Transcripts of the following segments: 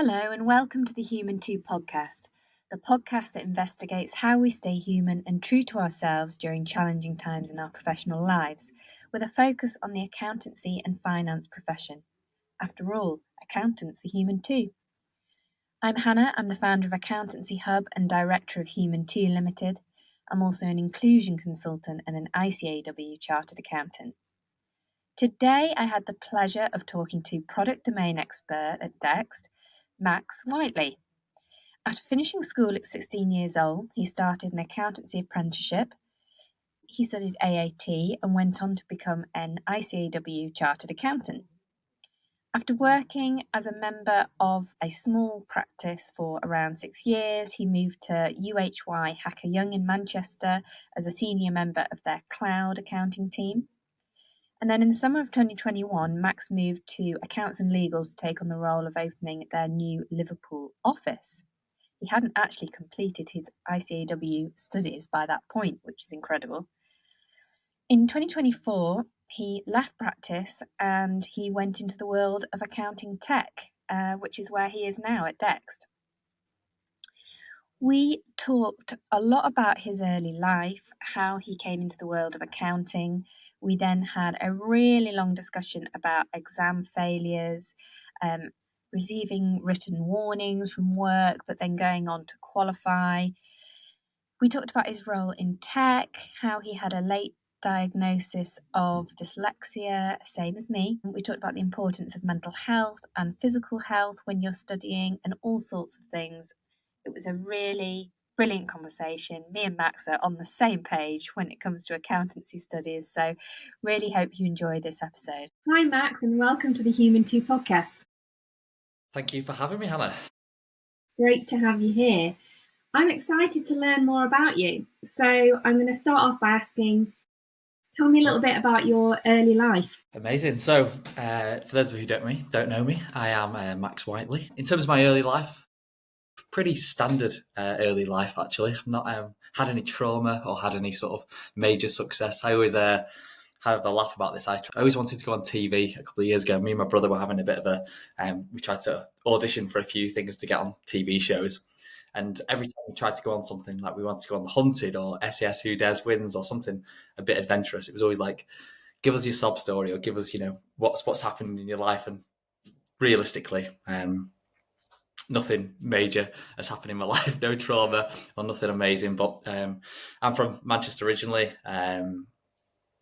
Hello and welcome to the Human 2 podcast, the podcast that investigates how we stay human and true to ourselves during challenging times in our professional lives, with a focus on the accountancy and finance profession. After all, accountants are human too. I'm Hannah, I'm the founder of Accountancy Hub and director of Human 2 Limited. I'm also an inclusion consultant and an ICAW chartered accountant. Today I had the pleasure of talking to product domain expert at DEXT, Max Whiteley. After finishing school at 16 years old, he started an accountancy apprenticeship. He studied AAT and went on to become an ICAW chartered accountant. After working as a member of a small practice for around 6 years, he moved to UHY Hacker Young in Manchester as a senior member of their cloud accounting team. And then in the summer of 2021, Max moved to Accounts and Legal to take on the role of opening their new Liverpool office. He hadn't actually completed his ICAW studies by that point, which is incredible. In 2024, he left practice and he went into the world of accounting tech, which is where he is now at DEXT. We talked a lot about his early life, how he came into the world of accounting. We then had a really long discussion about exam failures, receiving written warnings from work, but then going on to qualify. We talked about his role in tech, how he had a late diagnosis of dyslexia, same as me. We talked about the importance of mental health and physical health when you're studying and all sorts of things. It was a really brilliant conversation. Me and Max are on the same page when it comes to accountancy studies, so really hope you enjoy this episode. Hi Max, and welcome to the Human 2 podcast. Thank you for having me, Hannah. Great to have you here. I'm excited to learn more about you. So I'm going to start off by asking, tell me a little bit about your early life. Amazing. So for those of you who don't know me, I am Max Whiteley. In terms of my early life, pretty standard early life, actually. I've not had any trauma or had any sort of major success. I always have a laugh about this. I always wanted to go on TV a couple of years ago. Me and my brother were having a bit of a, we tried to audition for a few things to get on TV shows. And every time we tried to go on something, like we wanted to go on The Hunted or SES Who Dares Wins or something a bit adventurous, it was always like, give us your sob story or give us, what's happened in your life. And realistically, nothing major has happened in my life, no trauma or nothing amazing. But I'm from Manchester originally,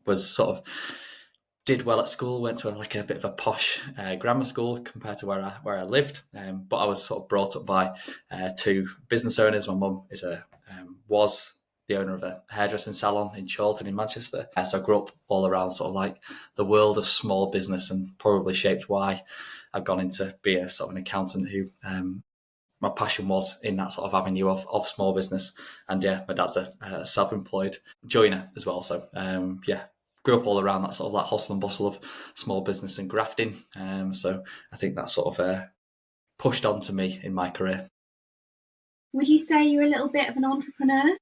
was sort of did well at school, went to a bit of a posh grammar school compared to where I lived. But I was sort of brought up by two business owners. My mum was the owner of a hairdressing salon in Chorlton in Manchester. So I grew up all around sort of like the world of small business, and probably shaped why I've gone into be a sort of an accountant who my passion was in that sort of avenue of small business. And yeah, my dad's a self-employed joiner as well. So grew up all around that sort of like hustle and bustle of small business and grafting. So I think that sort of pushed on to me in my career. Would you say you're a little bit of an entrepreneur?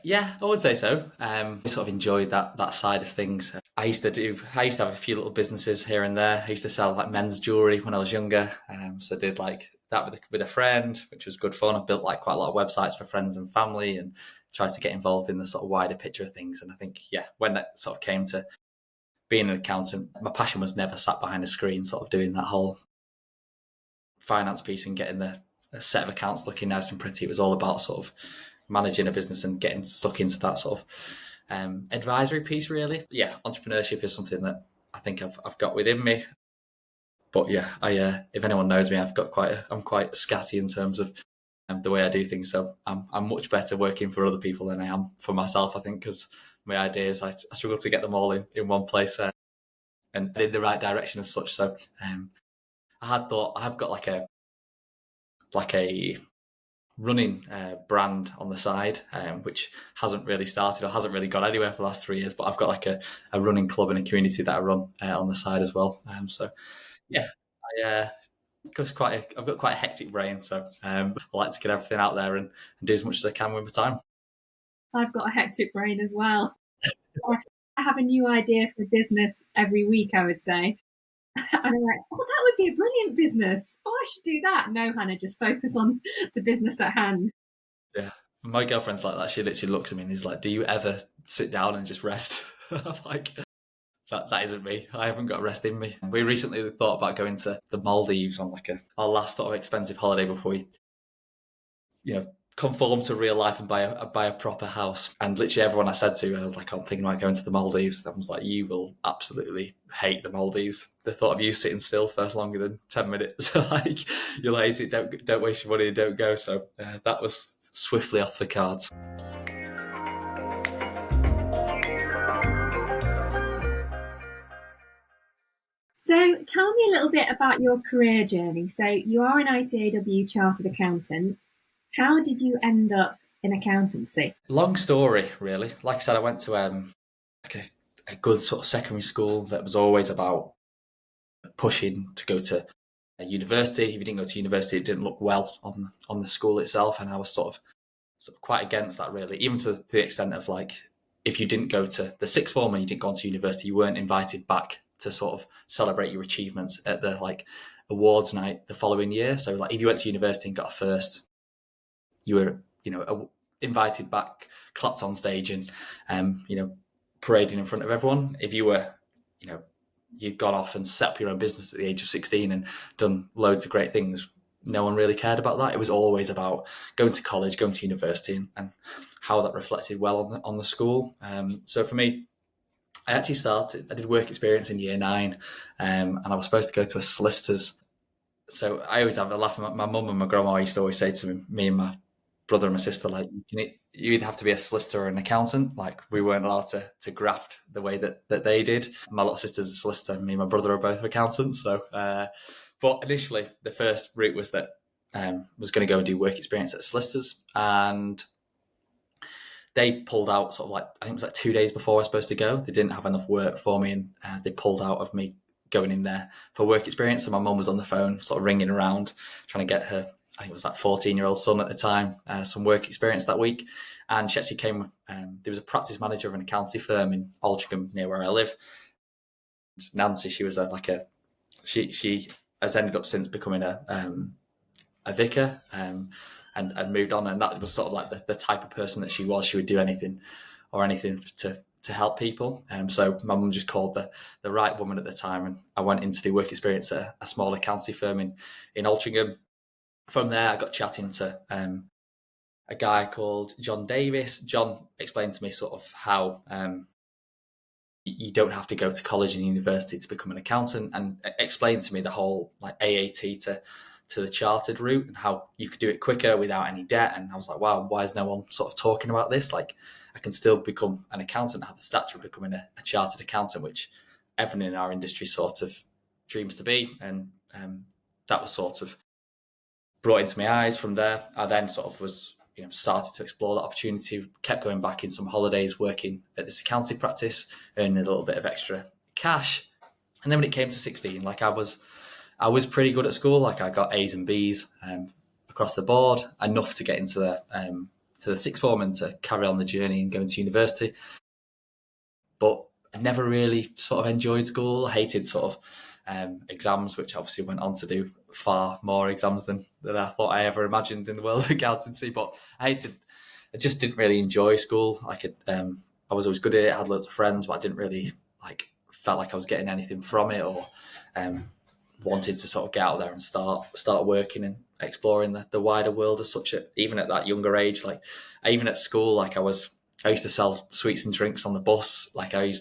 Yeah, I would say so. I sort of enjoyed that side of things. I used to have a few little businesses here and there. I used to sell like men's jewelry when I was younger. So I did like that with a friend, which was good fun. I built like quite a lot of websites for friends and family and tried to get involved in the sort of wider picture of things. And I think, when that sort of came to being an accountant, my passion was never sat behind a screen, sort of doing that whole finance piece and getting a set of accounts looking nice and pretty. It was all about sort of managing a business and getting stuck into that sort of advisory piece, really. Yeah, entrepreneurship is something that I think I've got within me. But yeah, if anyone knows me, I'm quite scatty in terms of the way I do things. So I'm much better working for other people than I am for myself, I think, because my ideas, I struggle to get them all in one place and in the right direction as such. So I have got like a running brand on the side, which hasn't really started or hasn't really gone anywhere for the last 3 years. But I've got like a running club and a community that I run on the side as well. So yeah, I've got quite a hectic brain, so I like to get everything out there and do as much as I can with my time. I've got a hectic brain as well. I have a new idea for business every week, I would say. And I'm like, oh, that would be a brilliant business. Oh, I should do that. No, Hannah, just focus on the business at hand. Yeah. My girlfriend's like that. She literally looks at me and is like, "Do you ever sit down and just rest?" I'm like, that isn't me. I haven't got rest in me. We recently thought about going to the Maldives on like our last sort of expensive holiday before we, conform to real life and buy a proper house. And literally everyone I said to, I was like, I'm thinking about going to the Maldives. Everyone's like, you will absolutely hate the Maldives. The thought of you sitting still for longer than 10 minutes, like, you'll hate it. Don't waste your money and don't go. So that was swiftly off the cards. So tell me a little bit about your career journey. So you are an ICAW chartered accountant. How did you end up in accountancy? Long story, really. Like I said, I went to like a good sort of secondary school that was always about pushing to go to a university. If you didn't go to university, it didn't look well on the school itself, and I was sort of quite against that, really, even to the extent of like, if you didn't go to the sixth form and you didn't go on to university, you weren't invited back to sort of celebrate your achievements at the like awards night the following year. So like if you went to university and got a first, you were invited back, clapped on stage, and parading in front of everyone. If you were you'd gone off and set up your own business at the age of 16 and done loads of great things, no one really cared about that. It was always about going to college, going to university, and how that reflected well on the school. So for me, I did work experience in year 9, and I was supposed to go to a solicitor's. So I always have a laugh. My mum and my grandma used to always say to me and my brother and my sister, like, you either have to be a solicitor or an accountant. Like, we weren't allowed to graft the way that they did. My little sister's a solicitor. Me and my brother are both accountants. So, but initially, the first route was that was going to go and do work experience at solicitors, and they pulled out sort of like, I think it was like 2 days before I was supposed to go. They didn't have enough work for me, and they pulled out of me going in there for work experience. So my mum was on the phone, sort of ringing around, trying to get her, I think it was like 14-year-old son at the time, some work experience that week. And she actually came, there was a practice manager of an accountancy firm in Altrincham, near where I live. Nancy, she was she has ended up since becoming a vicar, and moved on. And that was sort of like the type of person that she was. She would do anything to help people. So my mum just called the right woman at the time, and I went in to do work experience at a small accountancy firm in Altrincham. From there, I got chatting to a guy called John Davis. John explained to me sort of how you don't have to go to college and university to become an accountant, and explained to me the whole like AAT to the chartered route and how you could do it quicker without any debt. And I was like, wow, why is no one sort of talking about this? Like, I can still become an accountant, have the stature of becoming a chartered accountant, which everyone in our industry sort of dreams to be. And that was sort of brought into my eyes. From there, I then sort of was started to explore that opportunity, kept going back in some holidays, working at this accounting practice, earning a little bit of extra cash. And then when it came to 16, like I was pretty good at school. Like, I got A's and B's across the board, enough to get into the sixth form and to carry on the journey and go into university. But I never really sort of enjoyed school. I hated sort of exams, which obviously went on to do far more exams than I thought I ever imagined in the world of accountancy. But I just didn't really enjoy school. I was always good at it, I had loads of friends, but I didn't really felt like I was getting anything from it, or wanted to sort of get out there and start working and exploring the wider world as such. Even at that younger age, like even at school, like I used to sell sweets and drinks on the bus. Like I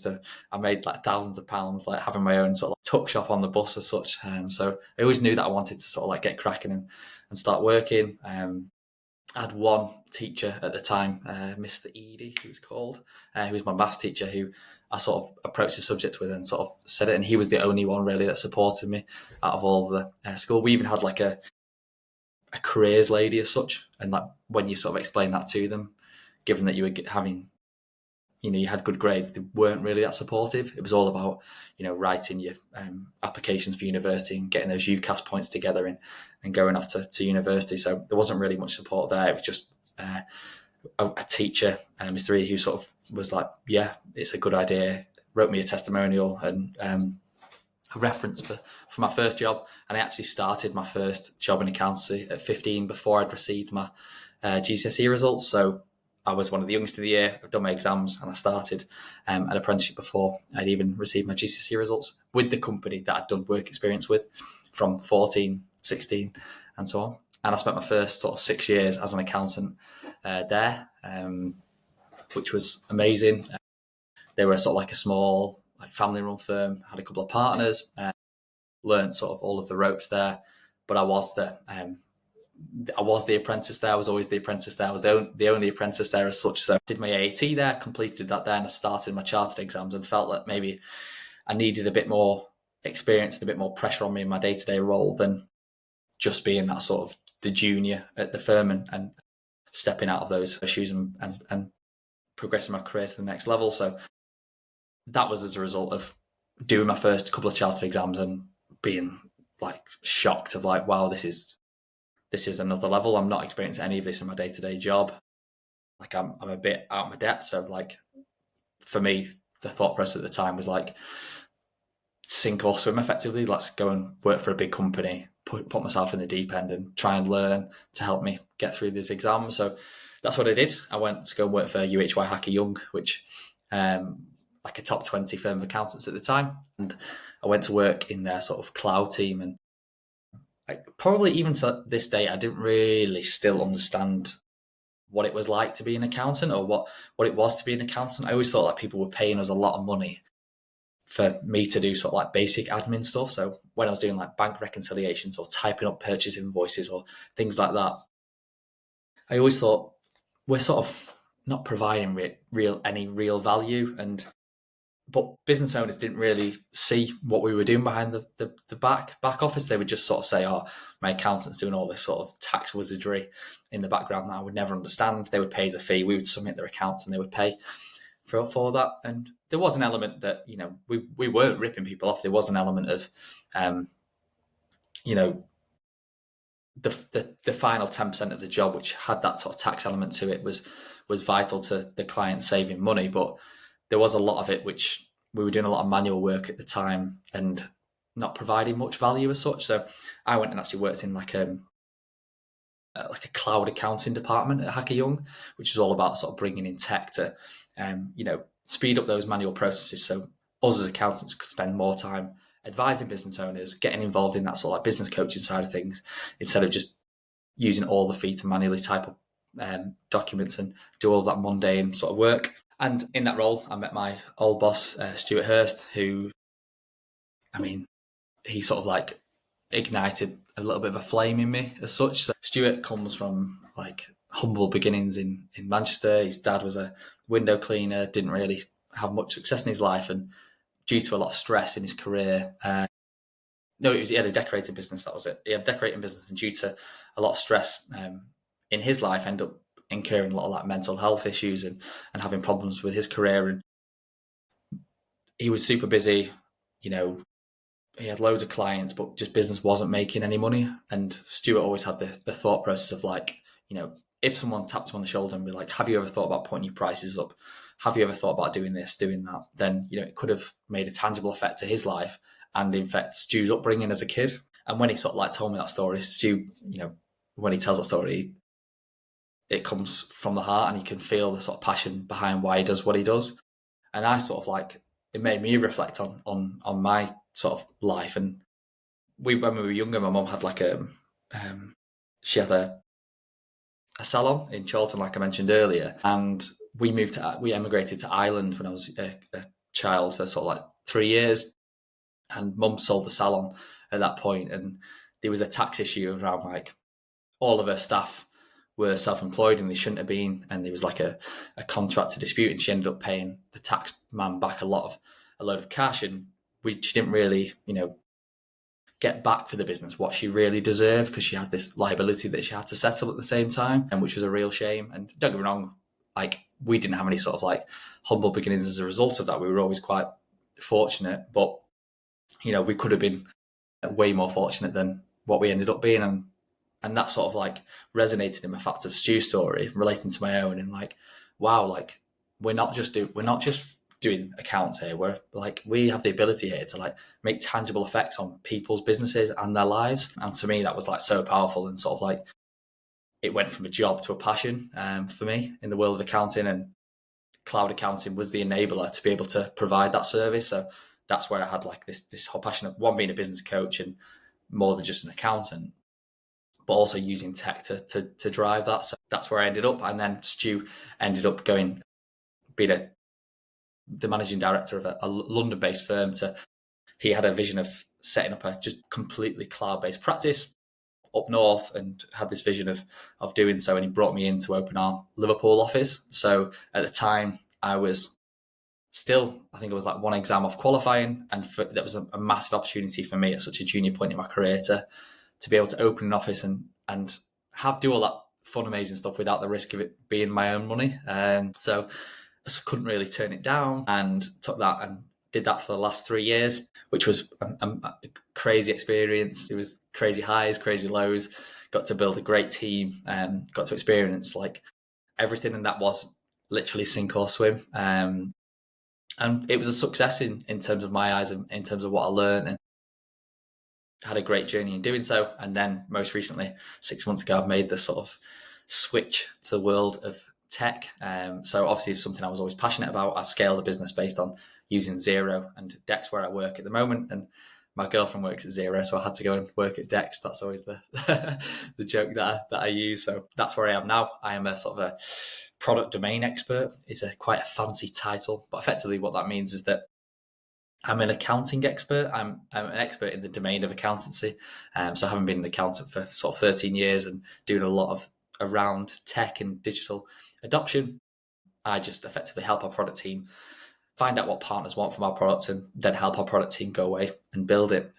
made like thousands of pounds, like having my own sort of tuck shop on the bus as such. So I always knew that I wanted to sort of like get cracking and start working. I had one teacher at the time, Mr. Edie, he was called, who was my maths teacher, who I sort of approached the subject with and sort of said it. And he was the only one really that supported me out of all the school. We even had like a careers lady as such. And like when you sort of explain that to them, given that you were having, you had good grades, they weren't really that supportive. It was all about, writing your applications for university and getting those UCAS points together and going off to university. So there wasn't really much support there. It was just a teacher, Mr. E, who sort of was like, yeah, it's a good idea, wrote me a testimonial, and a reference for my first job, and I actually started my first job in accountancy at 15 before I'd received my GCSE results. So I was one of the youngest of the year. I've done my exams, and I started an apprenticeship before I'd even received my GCSE results with the company that I'd done work experience with from 14, 16, and so on. And I spent my first sort of 6 years as an accountant there, which was amazing. They were sort of like a small family-run firm. Had a couple of partners. Learned sort of all of the ropes there, but I was the apprentice there. I was always the apprentice there. I was the only apprentice there as such. So I did my AAT there, completed that there, and I started my chartered exams, and felt that maybe I needed a bit more experience and a bit more pressure on me in my day-to-day role than just being that sort of the junior at the firm and stepping out of those shoes and progressing my career to the next level. So that was as a result of doing my first couple of chartered exams and being like shocked of like, wow, this is another level. I'm not experiencing any of this in my day-to-day job. Like I'm a bit out of my depth. So like for me, the thought process at the time was like sink or swim effectively. Let's go and work for a big company, put myself in the deep end and try and learn to help me get through these exams. So that's what I did. I went to go and work for UHY Hacker Young, which like a top 20 firm of accountants at the time. And I went to work in their sort of cloud team, and probably even to this day, I didn't really still understand what it was like to be an accountant or what it was to be an accountant. I always thought that people were paying us a lot of money for me to do sort of like basic admin stuff. So when I was doing like bank reconciliations or typing up purchase invoices or things like that, I always thought we're sort of not providing any real value. But business owners didn't really see what we were doing behind the back office. They would just sort of say, oh, my accountant's doing all this sort of tax wizardry in the background that I would never understand. They would pay us a fee. We would submit their accounts and they would pay for that. And there was an element that, we weren't ripping people off. There was an element of, the final 10% of the job, which had that sort of tax element to it, was vital to the client saving money. But there was a lot of it which we were doing a lot of manual work at the time and not providing much value as such. So I went and actually worked in like a cloud accounting department at Hacker Young, which is all about sort of bringing in tech to, speed up those manual processes. So us as accountants could spend more time advising business owners, getting involved in that sort of like business coaching side of things, instead of just using all the fee to manually type up documents and do all that mundane sort of work. And in that role, I met my old boss, Stuart Hurst, who, he sort of like ignited a little bit of a flame in me as such. So Stuart comes from like humble beginnings in Manchester. His dad was a window cleaner, didn't really have much success in his life, and due to a lot of stress in his career, he had a decorating business. That was it. He had a decorating business, and due to a lot of stress in his life, ended up incurring a lot of like mental health issues and having problems with his career. And he was super busy, he had loads of clients, but just business wasn't making any money. And Stuart always had the thought process of like, if someone tapped him on the shoulder and be like, have you ever thought about putting your prices up? Have you ever thought about doing this, doing that? Then, it could have made a tangible effect to his life and in fact Stu's upbringing as a kid. And when he sort of like told me that story, Stu, when he tells that story, it comes from the heart and you can feel the sort of passion behind why he does what he does. And I sort of like, it made me reflect on my sort of life. And when we were younger, my mum had like she had a salon in Chorlton, like I mentioned earlier. And we emigrated to Ireland when I was a child for sort of like 3 years. And mum sold the salon at that point. And there was a tax issue around like all of her staff were self-employed and they shouldn't have been. And there was like a contractor dispute, and she ended up paying the tax man back a load of cash. And she didn't really, get back for the business what she really deserved, because she had this liability that she had to settle at the same time, and which was a real shame. And don't get me wrong, like we didn't have any sort of like humble beginnings as a result of that. We were always quite fortunate, but we could have been way more fortunate than what we ended up being. And that sort of like resonated in the fact of Stu's story relating to my own, and like, wow, like we're not just doing accounts here, where like we have the ability here to like make tangible effects on people's businesses and their lives. And to me, that was like so powerful, and sort of like it went from a job to a passion for me in the world of accounting. And cloud accounting was the enabler to be able to provide that service. So that's where I had like this whole passion of one, being a business coach and more than just an accountant, but also using tech to drive that. So that's where I ended up. And then Stu ended up being the managing director of a London-based firm. He had a vision of setting up a just completely cloud-based practice up north, and had this vision of doing so. And he brought me in to open our Liverpool office. So at the time, I was still, I think it was like one exam off qualifying, and that was a massive opportunity for me at such a junior point in my career to be able to open an office and do all that fun, amazing stuff without the risk of it being my own money. So I couldn't really turn it down, and took that and did that for the last 3 years, which was a crazy experience. It was crazy highs, crazy lows. Got to build a great team, and got to experience like everything, and that was literally sink or swim. And it was a success in terms of my eyes, and in terms of what I learned, and had a great journey in doing so. And then most recently, 6 months ago, I've made the sort of switch to the world of tech. So obviously it's something I was always passionate about. I scaled a business based on using Xero and DEXT where I work at the moment. And my girlfriend works at Xero, so I had to go and work at DEXT. That's always the the joke that I use. So that's where I am now. I am a sort of a product domain expert. It's quite a fancy title, but effectively what that means is that I'm an accounting expert. I'm an expert in the domain of accountancy. So having been an accountant for sort of 13 years and doing a lot of around tech and digital adoption, I just effectively help our product team find out what partners want from our product, and then help our product team go away and build it.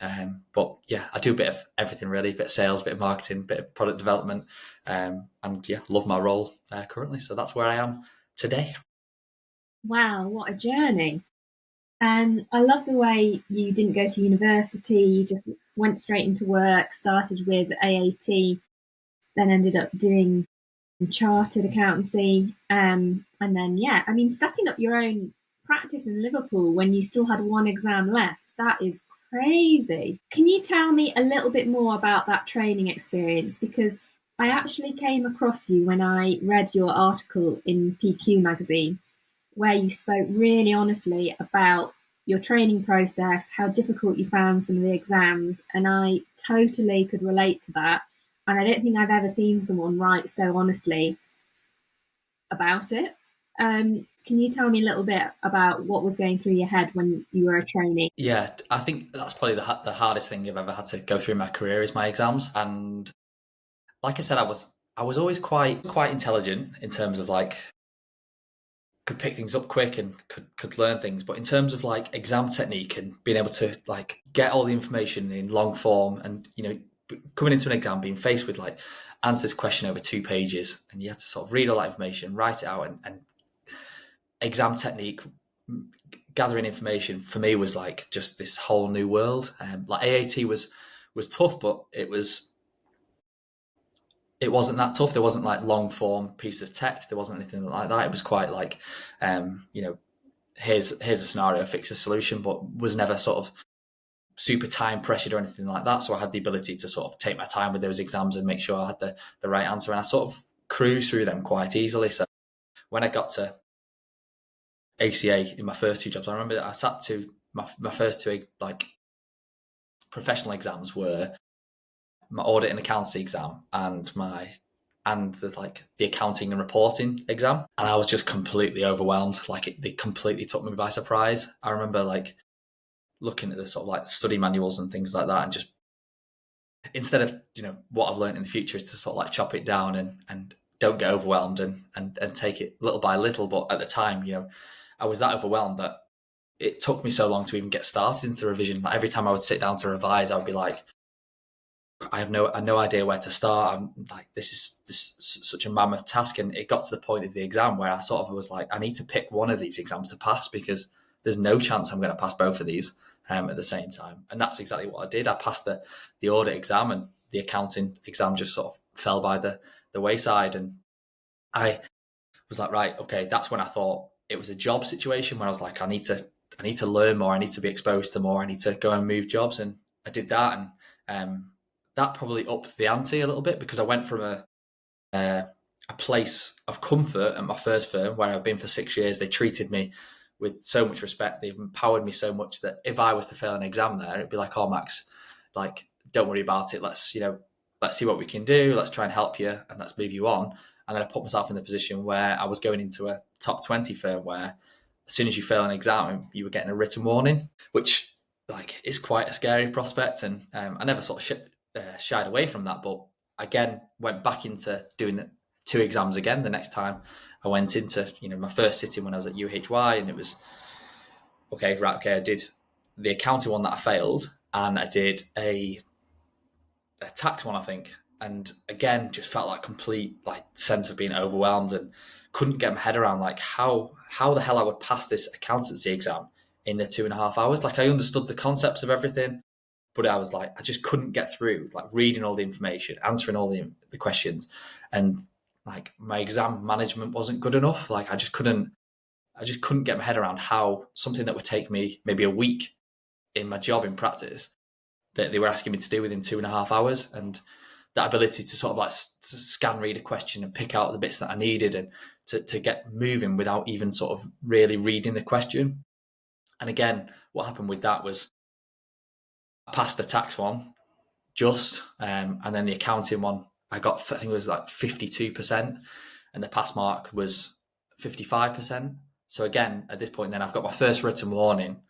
But yeah, I do a bit of everything really, a bit of sales, a bit of marketing, a bit of product development. And yeah, love my role currently. So that's where I am today. Wow, what a journey. I love the way you didn't go to university, you just went straight into work, started with AAT, then ended up doing chartered accountancy. And then, yeah, I mean, setting up your own practice in Liverpool when you still had one exam left, that is crazy. Can you tell me a little bit more about that training experience? Because I actually came across you when I read your article in PQ magazine, where you spoke really honestly about your training process, how difficult you found some of the exams, and I totally could relate to that. And I don't think I've ever seen someone write so honestly about it. Can you tell me a little bit about what was going through your head when you were a trainee? Yeah, I think that's probably the hardest thing I've ever had to go through in my career is my exams. And like I said, I was always quite intelligent in terms of like could pick things up quick and could learn things. But in terms of like exam technique and being able to like get all the information in long form, and coming into an exam being faced with like answer this question over 2 pages, and you had to sort of read all that information, write it out, and exam technique, gathering information for me was like just this whole new world. Like AAT was tough, but it wasn't that tough. There wasn't like long form piece of text. There wasn't anything like that. It was quite like, here's a scenario, fix a solution, but was never sort of super time pressured or anything like that. So I had the ability to sort of take my time with those exams and make sure I had the right answer. And I sort of cruised through them quite easily. So when I got to ACA in my first 2 jobs, I remember that I sat to my first 2 like professional exams were my audit and accountancy exam and the accounting and reporting exam. And I was just completely overwhelmed. Like they completely took me by surprise. I remember like looking at the sort of like study manuals and things like that, and just instead of what I've learned in the future is to sort of like chop it down and don't get overwhelmed and take it little by little. But at the time, I was that overwhelmed that it took me so long to even get started into revision. Like every time I would sit down to revise, I would be like, I have no idea where to start. I'm like, this is such a mammoth task. And it got to the point of the exam where I sort of was like, I need to pick one of these exams to pass, because there's no chance I'm going to pass both of these at the same time. And that's exactly what I did. I passed the audit exam, and the accounting exam just sort of fell by the wayside. And I was like, right, okay, that's when I thought it was a job situation where I was like, I need to learn more. I need to be exposed to more. I need to go and move jobs. And I did that. And that probably upped the ante a little bit, because I went from a place of comfort at my first firm where I've been for 6 years. They treated me with so much respect. They empowered me so much that if I was to fail an exam there, it'd be like, oh, Max, like, don't worry about it. Let's see what we can do. Let's try and help you, and let's move you on. And then I put myself in the position where I was going into a top 20 firm where as soon as you fail an exam, you were getting a written warning, which like is quite a scary prospect. And I never sort of shied away from that. But again, went back into doing 2 exams again the next time I went into, my first sitting when I was at UHY, and it was, okay, I did the accounting one that I failed, and I did a tax one, I think. And again, just felt like complete like sense of being overwhelmed, and couldn't get my head around like how the hell I would pass this accountancy exam in the 2.5 hours. Like, I understood the concepts of everything, but I was like, I just couldn't get through like reading all the information, answering all the questions, and like my exam management wasn't good enough. Like, I just couldn't get my head around how something that would take me maybe a week in my job in practice, that they were asking me to do within 2.5 hours. And that ability to sort of like scan read a question and pick out the bits that I needed, and to get moving without even sort of really reading the question. And again, what happened with that was I passed the tax one and then the accounting one, I think it was like 52%, and the pass mark was 55%. So again, at this point, then I've got my first written warning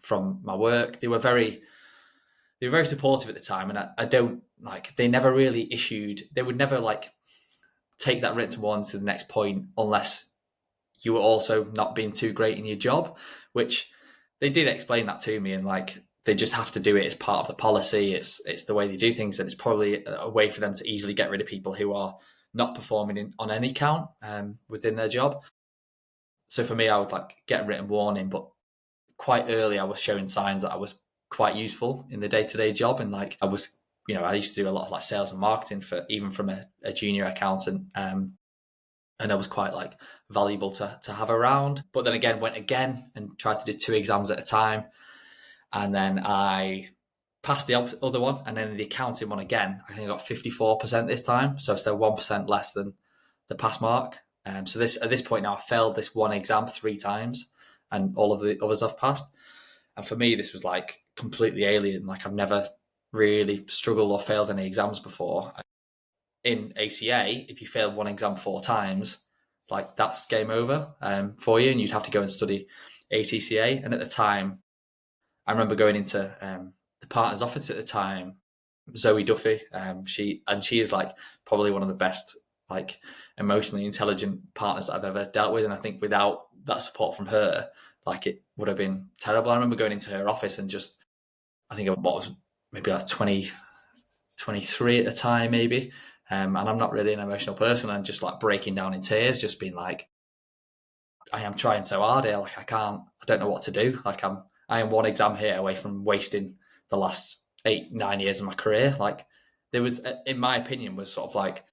from my work. They were very supportive at the time, and I don't like, they never really they would never like take that written warning to the next point unless you were also not being too great in your job, which they did explain that to me, and like, they just have to do it as part of the policy. It's the way they do things, and it's probably a way for them to easily get rid of people who are not performing on any count within their job. So for me, I would like get a written warning, but quite early I was showing signs that I was quite useful in the day-to-day job. And like, I used to do a lot of like sales and marketing from a junior accountant. And I was quite like valuable to have around. But then again, went again and tried to do 2 exams at a time. And then I passed the other one, and then the accounting one again, I think I got 54% this time. So still 1% less than the pass mark. So at this point now, I failed this one exam 3 times, and all of the others I've passed. And for me, this was like completely alien. Like, I've never really struggled or failed any exams before. In ACA, if you fail one exam 4 times, like, that's game over for you, and you'd have to go and study ACCA. And at the time, I remember going into the partner's office at the time, Zoe Duffy. She is like probably one of the best, like, emotionally intelligent partners that I've ever dealt with. And I think without that support from her, like, it would have been terrible. I remember going into her office and just, I think what was maybe like 23 at the time, maybe. And I'm not really an emotional person, and just like breaking down in tears, just being like, I am trying so hard here. Like, I don't know what to do. Like, I am one exam here away from wasting the last 8-9 years of my career. Like, there was, in my opinion, was sort of like,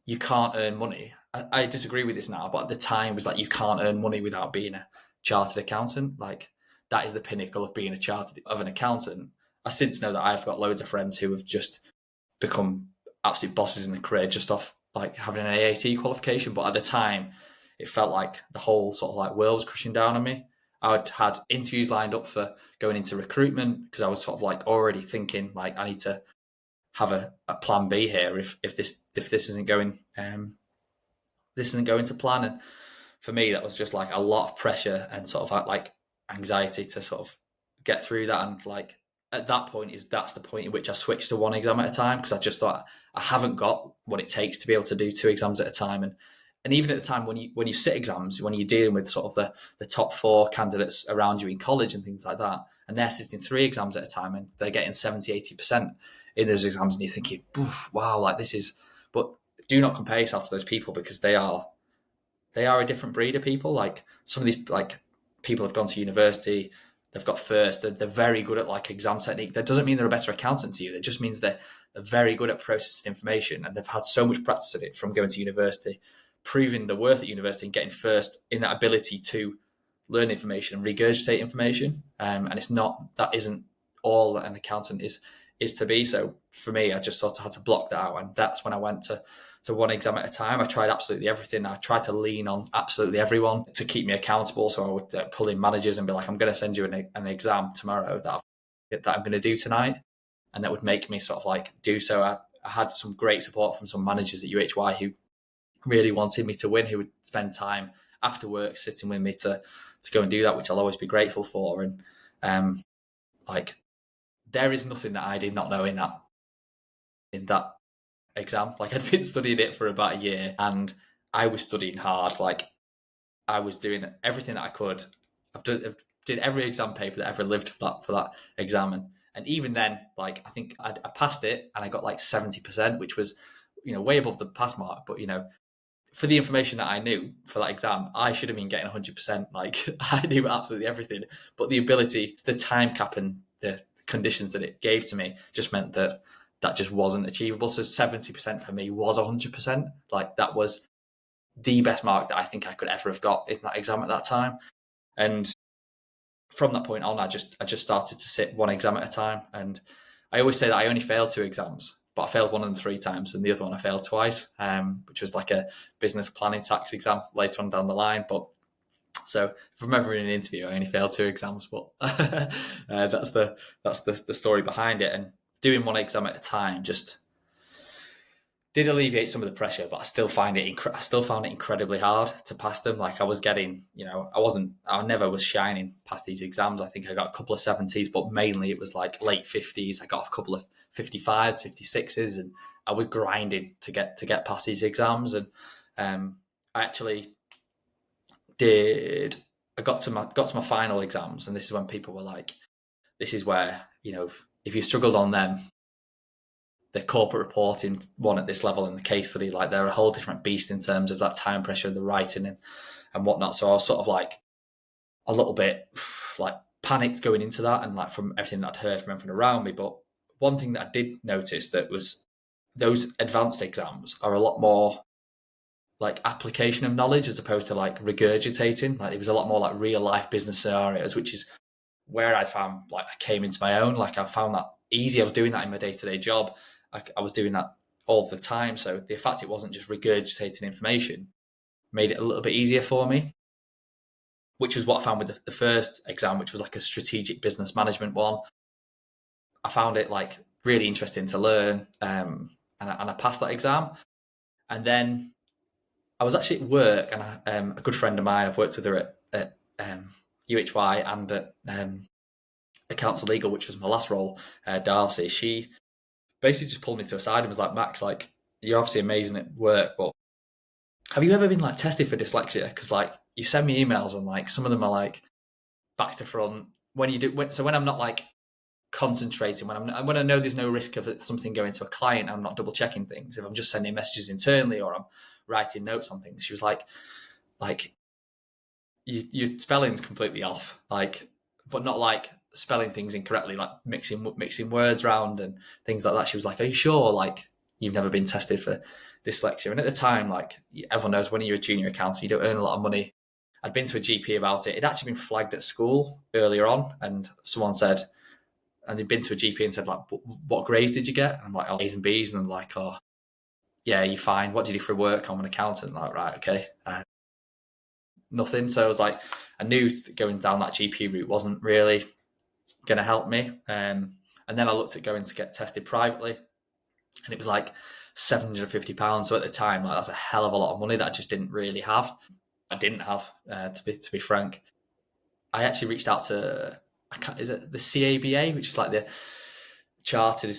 you can't earn money. I disagree with this now, but at the time was like, you can't earn money without being a chartered accountant. Like, that is the pinnacle of being of an accountant. I since know that I've got loads of friends who have just become absolute bosses in the career just off like having an AAT qualification. But at the time, it felt like the whole sort of like world was crushing down on me. I'd had interviews lined up for going into recruitment, because I was sort of like already thinking like, I need to have a plan B here if this isn't going to plan. And for me, that was just like a lot of pressure and sort of like anxiety to sort of get through that. And like, at that point, that's the point in which I switched to 1 exam at a time, because I just thought I haven't got what it takes to be able to do 2 exams at a time. And even at the time when you sit exams, when you're dealing with sort of the top 4 candidates around you in college and things like that, and they're sitting 3 exams at a time, and they're getting 70-80% in those exams, and you're thinking, wow, like, this is. But do not compare yourself to those people, because they are a different breed of people. Like, some of these like people have gone to university, they've got first, they're very good at like exam technique. That doesn't mean they're a better accountant to you. That just means they're very good at processing information, and they've had so much practice at it from going to university, proving the worth at university and getting first in that ability to learn information and regurgitate information. And it's not, that isn't all that an accountant is to be. So for me, I just sort of had to block that out. And that's when I went to one exam at a time. I tried absolutely everything. I tried to lean on absolutely everyone to keep me accountable. So I would pull in managers and be like, I'm going to send you an exam tomorrow that I'm going to do tonight. And that would make me sort of like do so. I had some great support from some managers at UHY who really wanted me to win, who would spend time after work sitting with me to go and do that, which I'll always be grateful for. And like, there is nothing that I did not know in that exam. Like, I'd been studying it for about a year and I was studying hard. Like, I was doing everything that I could. I did every exam paper that ever lived for that exam. And even then, like, I think I passed it and I got like 70%, which was, way above the pass mark. But, for the information that I knew for that exam, I should have been getting 100%. Like, I knew absolutely everything. But the ability, the time cap and the conditions that it gave to me just meant that just wasn't achievable. So 70% for me was 100%. Like, that was the best mark that I think I could ever have got in that exam at that time. And from that point on, I just started to sit one exam at a time. And I always say that I only failed 2 exams, but I failed one of them 3 times, and the other one I failed twice, which was like a business planning tax exam later on down the line. But so from ever in an interview, I only failed 2 exams, but that's the story behind it. And doing one exam at a time just did alleviate some of the pressure, but I still found it incredibly hard to pass them. Like, I was getting, I never was shining past these exams. I think I got a couple of 70s, but mainly it was like late 50s. I got a couple of 55s, 56s, and I was grinding to get past these exams. And I actually I got to my final exams, and this is when people were like, this is where, if you struggled on them, the corporate reporting one at this level and the case study, like, they're a whole different beast in terms of that time pressure, the writing and whatnot. So I was sort of like a little bit like panicked going into that, and like from everything that I'd heard from everyone around me. But one thing that I did notice that was those advanced exams are a lot more like application of knowledge as opposed to like regurgitating. Like, it was a lot more like real life business scenarios, which is where I found like I came into my own. Like, I found that easy. I was doing that in my day-to-day job. I was doing that all the time. So the fact it wasn't just regurgitating information made it a little bit easier for me, which was what I found with the first exam, which was like a strategic business management one. I found it like really interesting to learn, and I passed that exam. And then I was actually at work, and a good friend of mine, I've worked with her at UHY and at Accountancy Legal, which was my last role, Darcy. She basically just pulled me to a side and was like, Max, like, you're obviously amazing at work, but have you ever been like tested for dyslexia? Because like, you send me emails and like some of them are like back to front. When I'm not like concentrating, when I know there's no risk of something going to a client, I'm not double checking things. If I'm just sending messages internally or I'm writing notes on things, she was like your spelling's completely off, like, but not like spelling things incorrectly, like mixing words around and things like that. She was like, are you sure, like, you've never been tested for dyslexia? And at the time, like, everyone knows when you're a junior accountant, you don't earn a lot of money. I'd been to a GP about it. It'd actually been flagged at school earlier on, and someone said, and they'd been to a GP and said, like, what grades did you get? And I'm like, oh, A's and B's. And I'm like, oh, yeah, you're fine. What do you do for work? I'm an accountant. Like, right, okay. Nothing. So I was like, I knew going down that GP route wasn't really going to help me. And then I looked at going to get tested privately, and it was like £750. So at the time, like, that's a hell of a lot of money that I just didn't really have. I didn't have, to be frank. I actually reached out to, is it the CABA, which is like the Chartered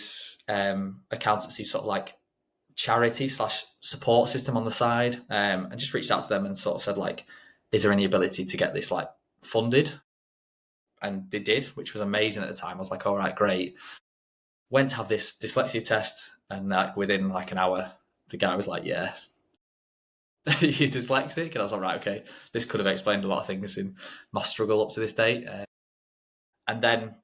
Accountancy sort of like charity / support system on the side, and just reached out to them and sort of said, like, is there any ability to get this like funded? And they did, which was amazing at the time. I was like, all right, great. Went to have this dyslexia test, and like within like an hour, the guy was like, yeah, you're dyslexic. And I was like, right, okay, this could have explained a lot of things in my struggle up to this date. And then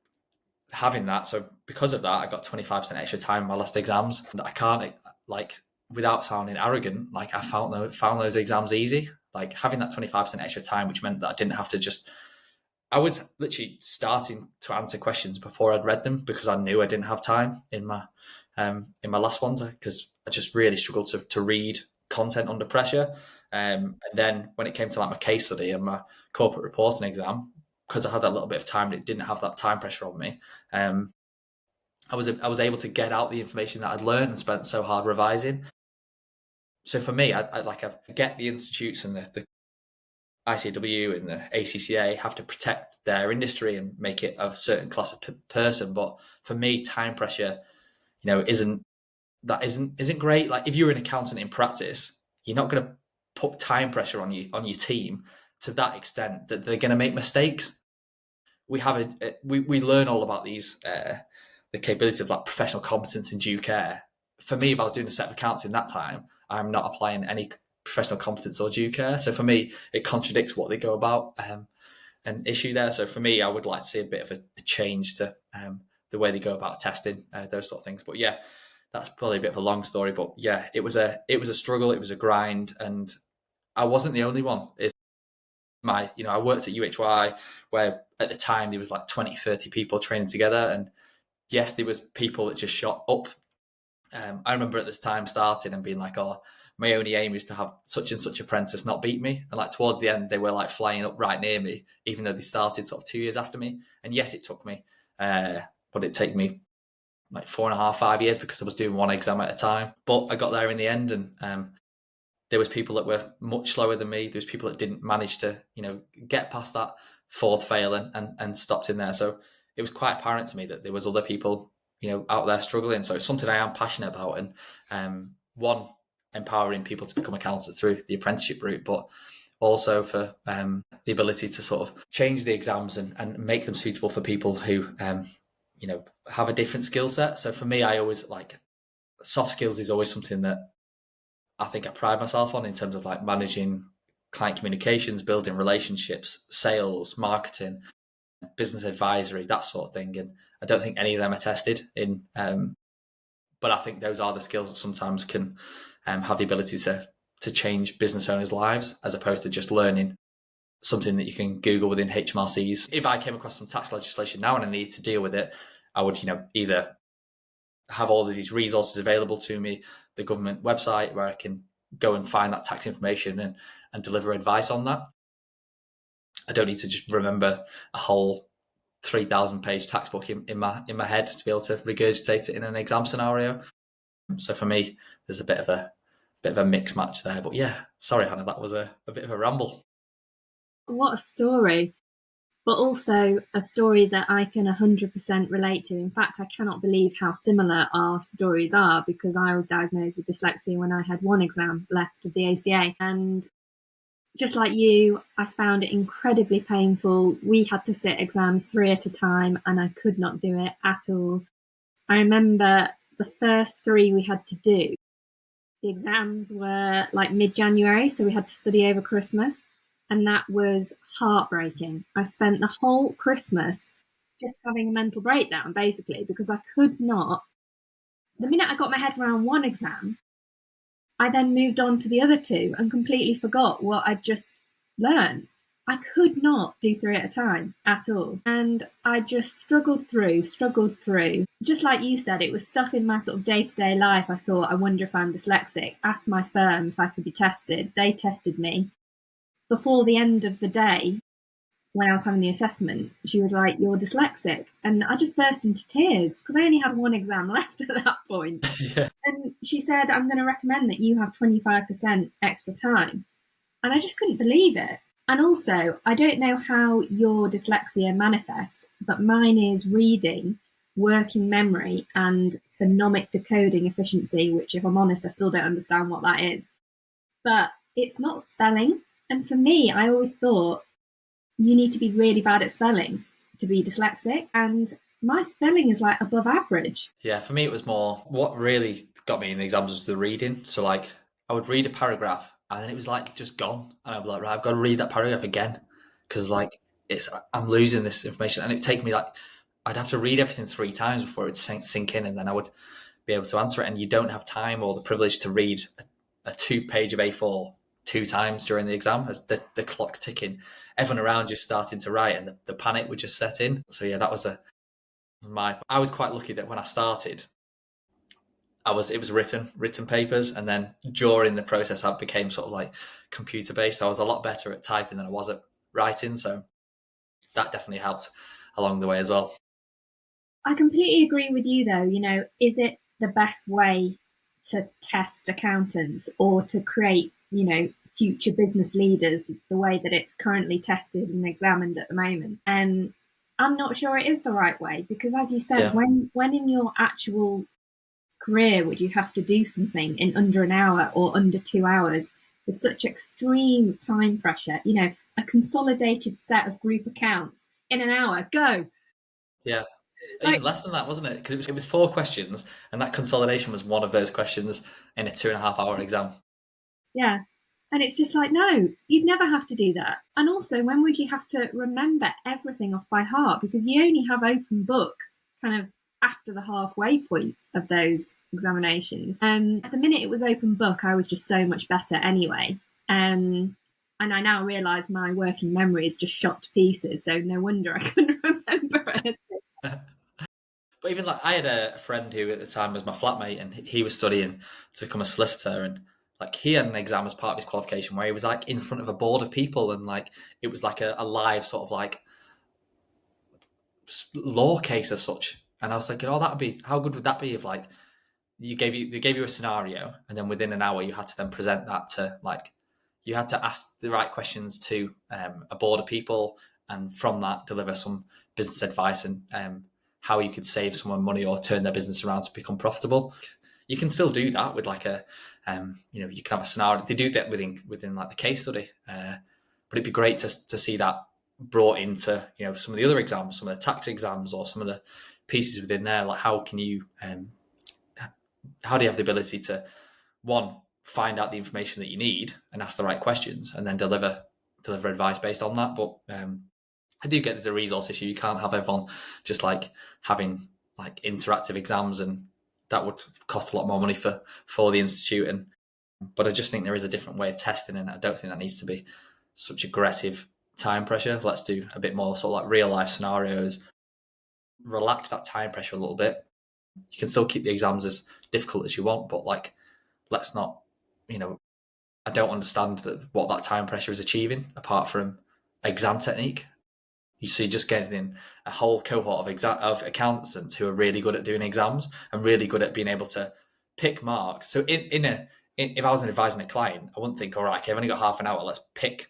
having that, so because of that, I got 25% extra time in my last exams. And I can't, like, without sounding arrogant, like I found those exams easy. Like having that 25% extra time, which meant that I didn't have to just. I was literally starting to answer questions before I'd read them because I knew I didn't have time in my last ones, because I just really struggled to read content under pressure. And then when it came to like my case study and my corporate reporting exam, because I had that little bit of time and it didn't have that time pressure on me, I was able to get out the information that I'd learned and spent so hard revising. So for me, I get the institutes and the ICW and the ACCA have to protect their industry and make it a certain class of person. But for me, time pressure, isn't great. Like if you're an accountant in practice, you're not going to put time pressure on your team to that extent that they're going to make mistakes. We have we learn all about these the capability of like professional competence and due care. For me, if I was doing a set of accounts in that time, I'm not applying any professional competence or due care. So for me, it contradicts what they go about an issue there. So for me, I would like to see a bit of a change to the way they go about testing those sort of things. But yeah, that's probably a bit of a long story. But yeah, it was a struggle. It was a grind, and I wasn't the only one. I worked at UHY where at the time there was like 20, 30 people training together, and yes, there was people that just shot up. I remember at this time starting and being like, oh, my only aim is to have such and such apprentice not beat me. And like towards the end, they were like flying up right near me, even though they started sort of 2 years after me. And yes, it took me, but it took me like 4.5, 5 years because I was doing one exam at a time. But I got there in the end, and there was people that were much slower than me. There was people that didn't manage to, get past that fourth fail and stopped in there. So it was quite apparent to me that there was other people, out there struggling. So it's something I am passionate about. And one, empowering people to become accountants through the apprenticeship route, but also for the ability to sort of change the exams and make them suitable for people who, have a different skill set. So for me, I always like soft skills is always something that I think I pride myself on in terms of like managing client communications, building relationships, sales, marketing, business advisory, that sort of thing. And I don't think any of them are tested in, but I think those are the skills that sometimes can have the ability to change business owners' lives, as opposed to just learning something that you can Google within HMRCs. If I came across some tax legislation now and I need to deal with it, I would, either have all of these resources available to me, the government website where I can go and find that tax information and deliver advice on that. I don't need to just remember a whole 3,000 page tax book in my head to be able to regurgitate it in an exam scenario. So for me, there's a bit of a mixed match there. But yeah, sorry, Hannah, that was a bit of a ramble. What a story. But also a story that I can 100% relate to. In fact, I cannot believe how similar our stories are, because I was diagnosed with dyslexia when I had one exam left of the ACA. And just like you, I found it incredibly painful. We had to sit exams 3 at a time and I could not do it at all. I remember the first 3 we had to do. The exams were like mid-January, so we had to study over Christmas. And that was heartbreaking. I spent the whole Christmas just having a mental breakdown, basically, because I could not. The minute I got my head around one exam, I then moved on to the other 2 and completely forgot what I'd just learned. I could not do 3 at a time at all. And I just struggled through. Just like you said, it was stuff in my sort of day-to-day life. I thought, I wonder if I'm dyslexic. Asked my firm if I could be tested. They tested me. Before the end of the day, when I was having the assessment, she was like, "You're dyslexic." And I just burst into tears because I only had one exam left at that point. Yeah. And she said, "I'm going to recommend that you have 25% extra time." And I just couldn't believe it. And also, I don't know how your dyslexia manifests, but mine is reading, working memory, and phonemic decoding efficiency, which, if I'm honest, I still don't understand what that is. But it's not spelling. And for me, I always thought you need to be really bad at spelling to be dyslexic. And my spelling is like above average. Yeah, for me, it was more what really got me in the exams was the reading. So like I would read a paragraph and then it was like just gone. And I'd be like, right, I've got to read that paragraph again because like I'm losing this information. And it'd take me like, I'd have to read everything 3 times before it would sink in. And then I would be able to answer it, and you don't have time or the privilege to read a 2-page of A4 2 times during the exam as the clock's ticking. Everyone around you starting to write, and the panic would just set in. So yeah, that was I was quite lucky that when I started, it was written papers, and then during the process I became sort of like computer based. I was a lot better at typing than I was at writing, so that definitely helped along the way as well. I completely agree with you though. Is it the best way to test accountants or to create, future business leaders the way that it's currently tested and examined at the moment? And I'm not sure it is the right way, because as you said, Yeah. when in your actual career would you have to do something in under an hour or under 2 hours with such extreme time pressure? A consolidated set of group accounts in an hour, go. Yeah. Like, Even less than that, wasn't it? Because it was 4 questions, and that consolidation was one of those questions in a 2.5-hour exam. yeah. And it's just like, no, you'd never have to do that. And also, when would you have to remember everything off by heart? Because you only have open book kind of after the halfway point of those examinations. And at the minute it was open book, I was just so much better anyway. And I now realise my working memory is just shot to pieces. So no wonder I couldn't remember anything. But even like I had a friend who at the time was my flatmate, and he was studying to become a solicitor, and like he had an exam as part of his qualification where he was like in front of a board of people, and like it was like a live sort of like law case as such. And I was thinking, oh, that'd be, how good would that be if like they gave you a scenario, and then within an hour you had to then present that to like, you had to ask the right questions to a board of people, and from that deliver some business advice and how you could save someone money or turn their business around to become profitable. You can still do that with like you can have a scenario. They do that within like the case study, but it'd be great to see that brought into some of the other exams, some of the tax exams, or some of the pieces within there. Like how can you how do you have the ability to, one, find out the information that you need and ask the right questions, and then deliver advice based on that. But I do get there's a resource issue. You can't have everyone just like having like interactive exams, and that would cost a lot more money for the institute. And but I just think there is a different way of testing, and I don't think that needs to be such aggressive time pressure. Let's do a bit more sort of like real life scenarios, relax that time pressure a little bit. You can still keep the exams as difficult as you want, but like, let's not, I don't understand what that time pressure is achieving apart from exam technique. You see, just getting in a whole cohort of accountants who are really good at doing exams and really good at being able to pick marks. So if I was advising a client, I wouldn't think, all right, okay, I've only got half an hour. Let's pick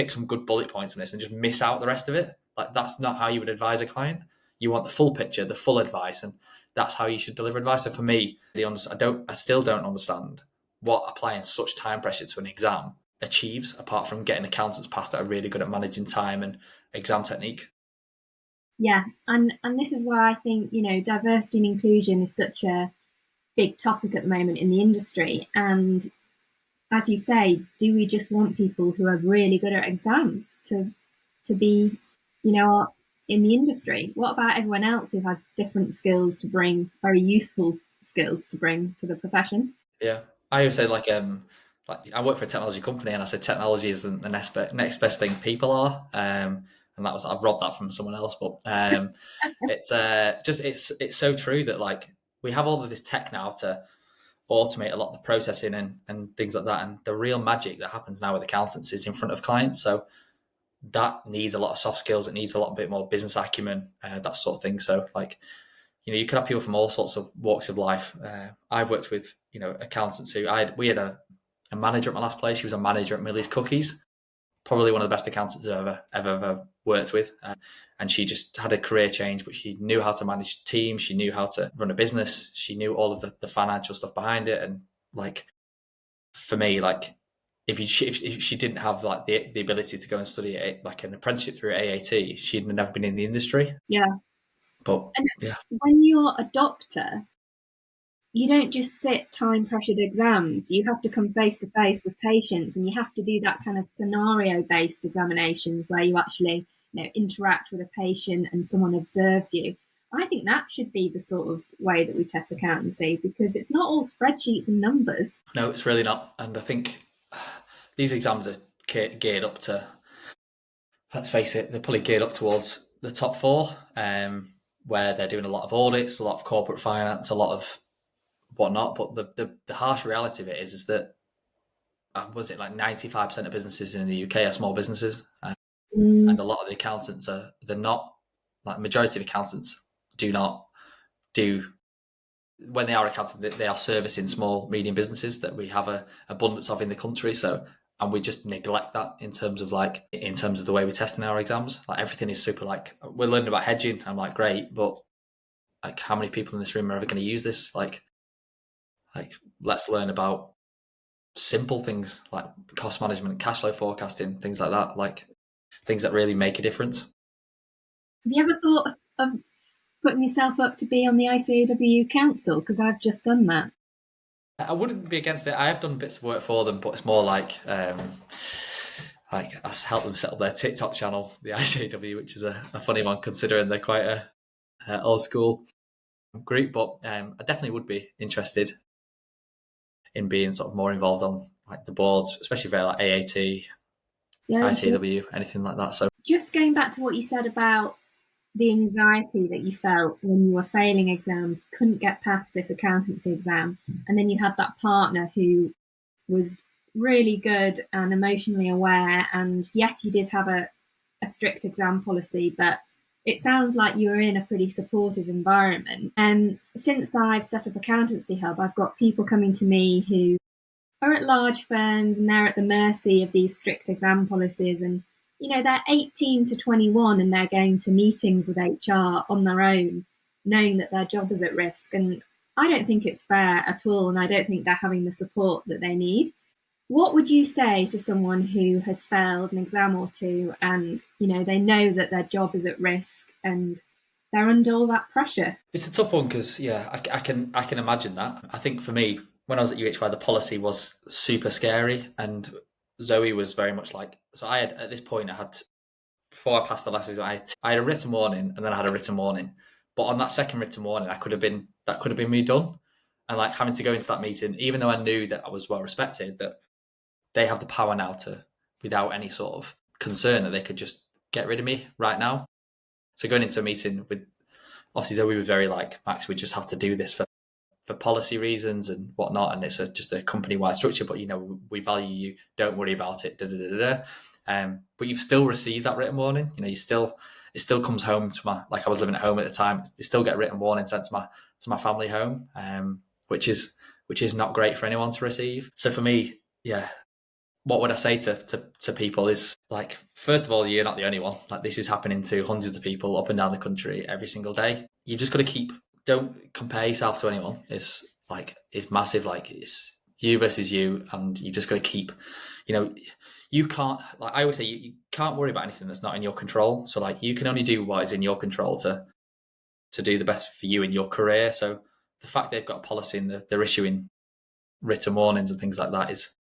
some good bullet points on this and just miss out the rest of it. Like that's not how you would advise a client. You want the full picture, the full advice, and that's how you should deliver advice. So for me, I still don't understand what applying such time pressure to an exam achieves, apart from getting accountants past that are really good at managing time and exam technique. Yeah, and this is why I think diversity and inclusion is such a big topic at the moment in the industry. And as you say, do we just want people who are really good at exams to be, in the industry? What about everyone else who has different skills to bring, very useful skills to bring to the profession? Yeah, I always say like I work for a technology company, and I said technology isn't the next best thing people are. And that was, I've robbed that from someone else, but it's it's so true that like we have all of this tech now to automate a lot of the processing and things like that, and the real magic that happens now with accountants is in front of clients. So that needs a lot of soft skills. It needs a lot bit more business acumen, that sort of thing. So like, you could have people from all sorts of walks of life. I've worked with, accountants who we had a manager at my last place. She was a manager at Millie's Cookies, probably one of the best accountants I've ever worked with. And she just had a career change, but she knew how to manage teams. She knew how to run a business. She knew all of the financial stuff behind it. And like, for me, like, if she didn't have like the ability to go and study like an apprenticeship through AAT, she'd never been in the industry. Yeah. But And yeah, when you're a doctor, you don't just sit time pressured exams. You have to come face to face with patients, and you have to do that kind of scenario based examinations where you actually interact with a patient and someone observes you. I think that should be the sort of way that we test accountancy, because it's not all spreadsheets and numbers. No, it's really not. And I think these exams are geared up to, let's face it, they're probably geared up towards the top four, where they're doing a lot of audits, a lot of corporate finance, a lot of whatnot. But the harsh reality of it is that, was it like 95% of businesses in the UK are small businesses? And a lot of the accountants they're not, like majority of accountants do not do, when they are accounting, they are servicing small, medium businesses that we have a abundance of in the country. So, and we just neglect that in terms of the way we're testing our exams. Like everything is super, like we're learning about hedging. I'm like, great, but like how many people in this room are ever going to use this? Like let's learn about simple things like cost management, cash flow forecasting, things like that, like things that really make a difference. Have you ever thought of putting yourself up to be on the ICAW council? Because I've just done that. I wouldn't be against it. I have done bits of work for them, but it's more like I helped them set up their TikTok channel, the ICAW, which is a funny one considering they're quite a old school group. But I definitely would be interested in being sort of more involved on like the boards, especially for like AAT, ICAW, anything like that. So just going back to what you said about the anxiety that you felt when you were failing exams, couldn't get past this accountancy exam, and then you had that partner who was really good and emotionally aware, and yes, you did have a strict exam policy, but it sounds like you were in a pretty supportive environment. And since I've set up Accountancy Hub, I've got people coming to me who are at large firms and they're at the mercy of these strict exam policies, and they're 18 to 21 and they're going to meetings with HR on their own, knowing that their job is at risk. And I don't think it's fair at all, and I don't think they're having the support that they need. What would you say to someone who has failed an exam or two and they know that their job is at risk and they're under all that pressure? It's a tough one because I can imagine that. I think for me, when I was at UHY, the policy was super scary, and Zoe was very much like, so I had, at this point, before I passed the lessons, I had a written warning and then I had a written warning. But on that second written warning, that could have been me done. And like having to go into that meeting, even though I knew that I was well respected, that they have the power now to, without any sort of concern, that they could just get rid of me right now. So going into a meeting with, obviously Zoe was very like, Max, we just have to do this for policy reasons and whatnot, and it's just a company-wide structure, but we value you, don't worry about it, but you've still received that written warning. It still comes home to my, like I was living at home at the time, you still get a written warning sent to my family home, which is not great for anyone to receive. So for me, what would I say to people is, like, first of all, you're not the only one. Like, this is happening to hundreds of people up and down the country every single day. You've just got to don't compare yourself to anyone. It's massive. Like, it's you versus you, and you just got to keep, you can't, like I always say, you can't worry about anything that's not in your control. So like, you can only do what is in your control to do the best for you in your career. So the fact they've got a policy and they're issuing written warnings and things like that is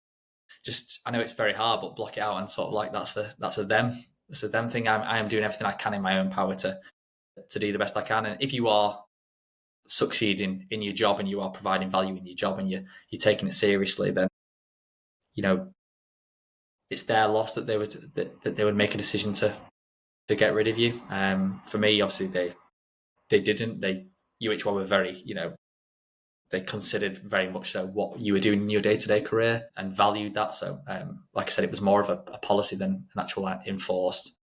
just, I know it's very hard, but block it out and sort of like, that's a them thing. I am doing everything I can in my own power to do the best I can. And if you are succeeding in your job and you are providing value in your job and you're taking it seriously, then it's their loss that they would make a decision to get rid of you. For me, obviously they didn't. UHY were very, they considered very much so what you were doing in your day-to-day career and valued that. So like I said, it was more of a policy than an actual enforced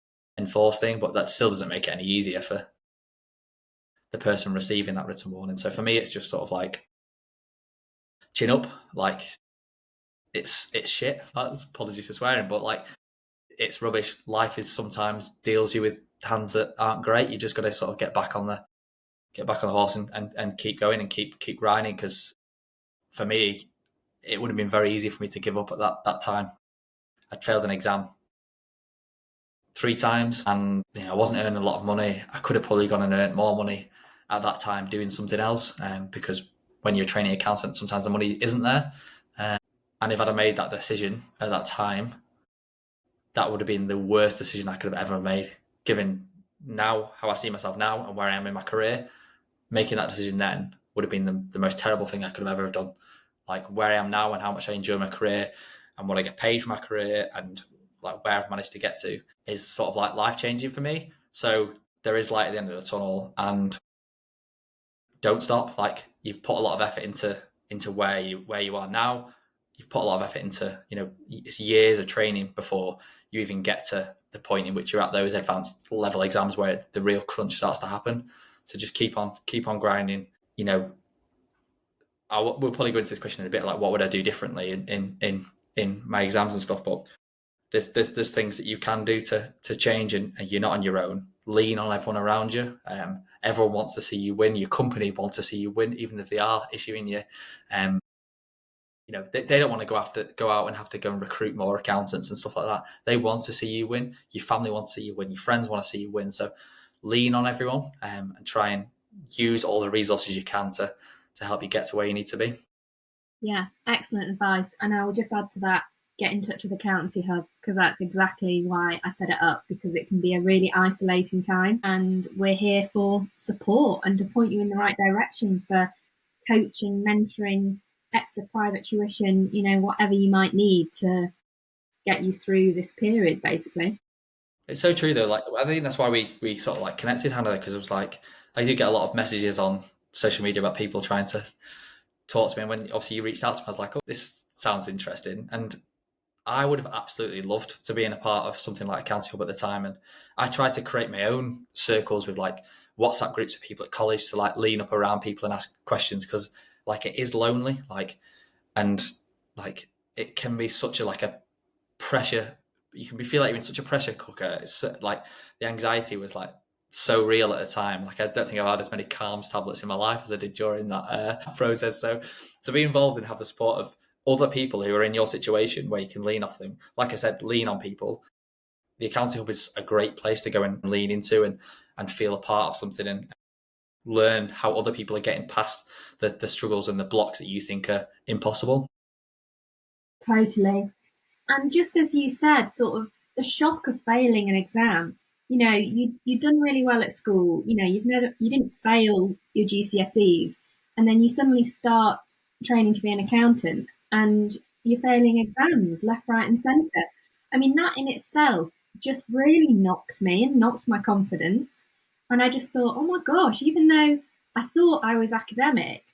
thing, but that still doesn't make it any easier for the person receiving that written warning. So for me, it's just sort of like, chin up. Like, it's shit. Apologies for swearing, but like, it's rubbish. Life is sometimes deals you with hands that aren't great. You just got to sort of get back on the horse and keep going and keep grinding. Because for me, it would have been very easy for me to give up at that time. I'd failed an exam 3 times, and I wasn't earning a lot of money. I could have probably gone and earned more money at that time doing something else, because when you're a training accountant, sometimes the money isn't there. And if I'd have made that decision at that time, that would have been the worst decision I could have ever made, given now, how I see myself now and where I am in my career, making that decision then would have been the most terrible thing I could have ever done. Like where I am now and how much I enjoy my career and what I get paid for my career and like where I've managed to get to is sort of like life changing for me. So there is light at the end of the tunnel, and don't stop. Like you've put a lot of effort into where you are now. You've put a lot of effort into, it's years of training before you even get to the point in which you're at those advanced level exams where the real crunch starts to happen. So just keep on grinding. We'll probably go into this question in a bit, like what would I do differently in my exams and stuff. But there's things that you can do to change, and you're not on your own. Lean on everyone around you. Everyone wants to see you win. Your company wants to see you win, even if they are issuing you. They don't want to go out and have to go and recruit more accountants and stuff like that. They want to see you win. Your family wants to see you win. Your friends want to see you win. So lean on everyone, and try and use all the resources you can to help you get to where you need to be. Yeah, excellent advice. And I will just add to that, get in touch with Accountancy Hub, because that's exactly why I set it up, because it can be a really isolating time, and we're here for support and to point you in the right direction for coaching, mentoring, extra private tuition, whatever you might need to get you through this period, basically. It's so true though. Like I think that's why we sort of like connected, Hannah, because it was like I do get a lot of messages on social media about people trying to talk to me, and when obviously you reached out to me, I was like, oh, this sounds interesting, and I would have absolutely loved to be in a part of something like Accountancy Hub at the time. And I tried to create my own circles with like WhatsApp groups of people at college to like lean up around people and ask questions, because like it is lonely, like, and like it can be such a like a pressure. You can feel like you're in such a pressure cooker. It's like the anxiety was like so real at the time. Like I don't think I've had as many calms tablets in my life as I did during that process. So to be involved and have the support of other people who are in your situation where you can lean off them, like I said, lean on people. The Accounting Hub is a great place to go and lean into and feel a part of something and learn how other people are getting past the struggles and the blocks that you think are impossible. Totally. And just as you said, sort of the shock of failing an exam. You'd done really well at school. You didn't fail your GCSEs, and then you suddenly start training to be an accountant, and you're failing exams left, right, and centre. I mean, that in itself just really knocked me and knocked my confidence. And I just thought, oh my gosh, even though I thought I was academic,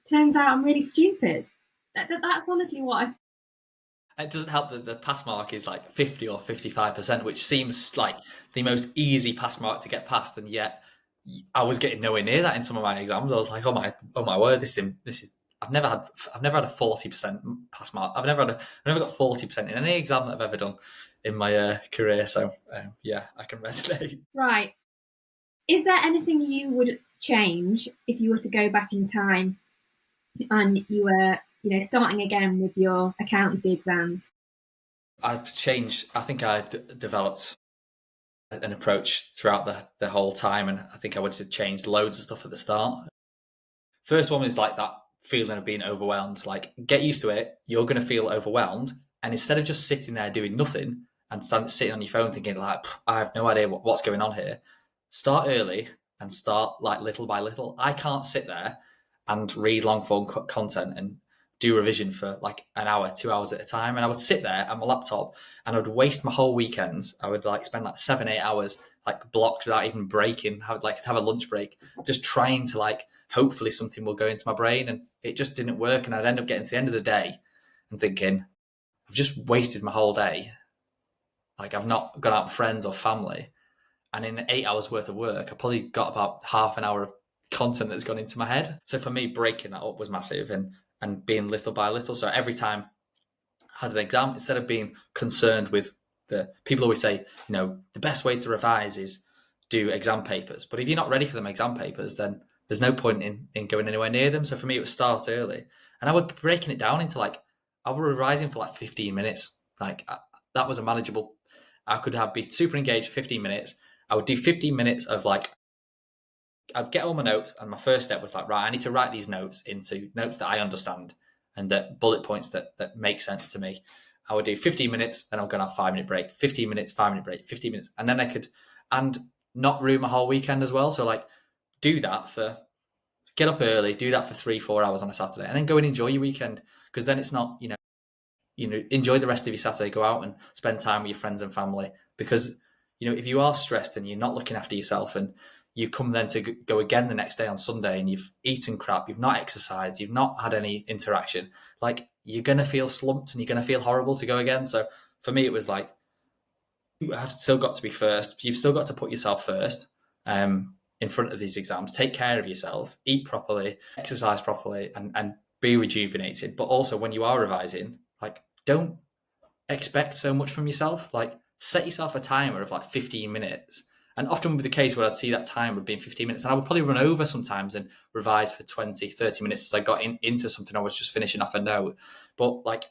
turns out I'm really stupid. That's honestly what I. It doesn't help that the pass mark is like 50 or 55%, which seems like the most easy pass mark to get past, and yet I was getting nowhere near that in some of my exams. I was like, oh my word, this is. I've never had a 40% pass mark. I've never got 40% in any exam that I've ever done in my career. So yeah, I can resonate. Right. Is there anything you would change if you were to go back in time and you were, starting again with your accountancy exams? I've changed. I think I developed an approach throughout the whole time, and I think I would have changed loads of stuff at the start. First one is like that feeling of being overwhelmed. Like, get used to it. You're going to feel overwhelmed, and instead of just sitting there doing nothing and sitting on your phone thinking like, I have no idea what's going on here, start early and start like little by little. I can't sit there and read long form content and do revision for like an hour, 2 hours at a time. And I would sit there at my laptop and I would waste my whole weekends. I would like spend like 7-8 hours like blocked without even breaking. I would like have a lunch break, just trying to like, hopefully something will go into my brain. And it just didn't work. And I'd end up getting to the end of the day and thinking, I've just wasted my whole day. Like I've not gone out with friends or family. And in 8 hours worth of work, I probably got about half an hour of content that's gone into my head. So for me, breaking that up was massive and being little by little. So every time I had an exam, instead of being concerned with people always say, the best way to revise is do exam papers. But if you're not ready for them exam papers, then there's no point in going anywhere near them. So for me, it was start early. And I would be breaking it down into like, I was revising for like 15 minutes. Like that was a manageable, I could be super engaged for 15 minutes. I would do 15 minutes of like, I'd get all my notes, and my first step was like, right, I need to write these notes into notes that I understand and that bullet points that make sense to me. I would do 15 minutes, then I'm going to have 5-minute break, 15 minutes, 5-minute break, 15 minutes. And then and not ruin my whole weekend as well. So like do that for get up early, do that for 3-4 hours on a Saturday, and then go and enjoy your weekend. Because then it's not, enjoy the rest of your Saturday, go out and spend time with your friends and family. Because, if you are stressed and you're not looking after yourself, and you come then to go again the next day on Sunday and you've eaten crap, you've not exercised, you've not had any interaction, like you're going to feel slumped and you're going to feel horrible to go again. So for me, it was like, you have still got to be first. You've still got to put yourself first in front of these exams. Take care of yourself, eat properly, exercise properly, and be rejuvenated. But also when you are revising, like don't expect so much from yourself. Like set yourself a timer of like 15 minutes. And often would be the case where I'd see that time would be in 15 minutes, and I would probably run over sometimes and revise for 20, 30 minutes as I got into something I was just finishing off a note. But like,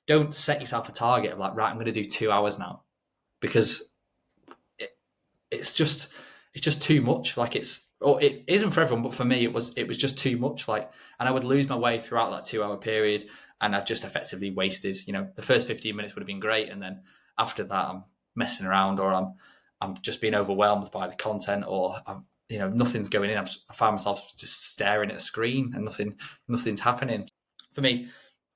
don't set yourself a target of like, right, I'm going to do 2 hours now, because it's just too much. Like it isn't for everyone, but for me, it was just too much. Like, and I would lose my way throughout that 2 hour period, and I've just effectively wasted. The first 15 minutes would have been great, and then after that, I'm messing around, or I'm just being overwhelmed by the content, or nothing's going in. I find myself just staring at a screen, and nothing's happening. For me,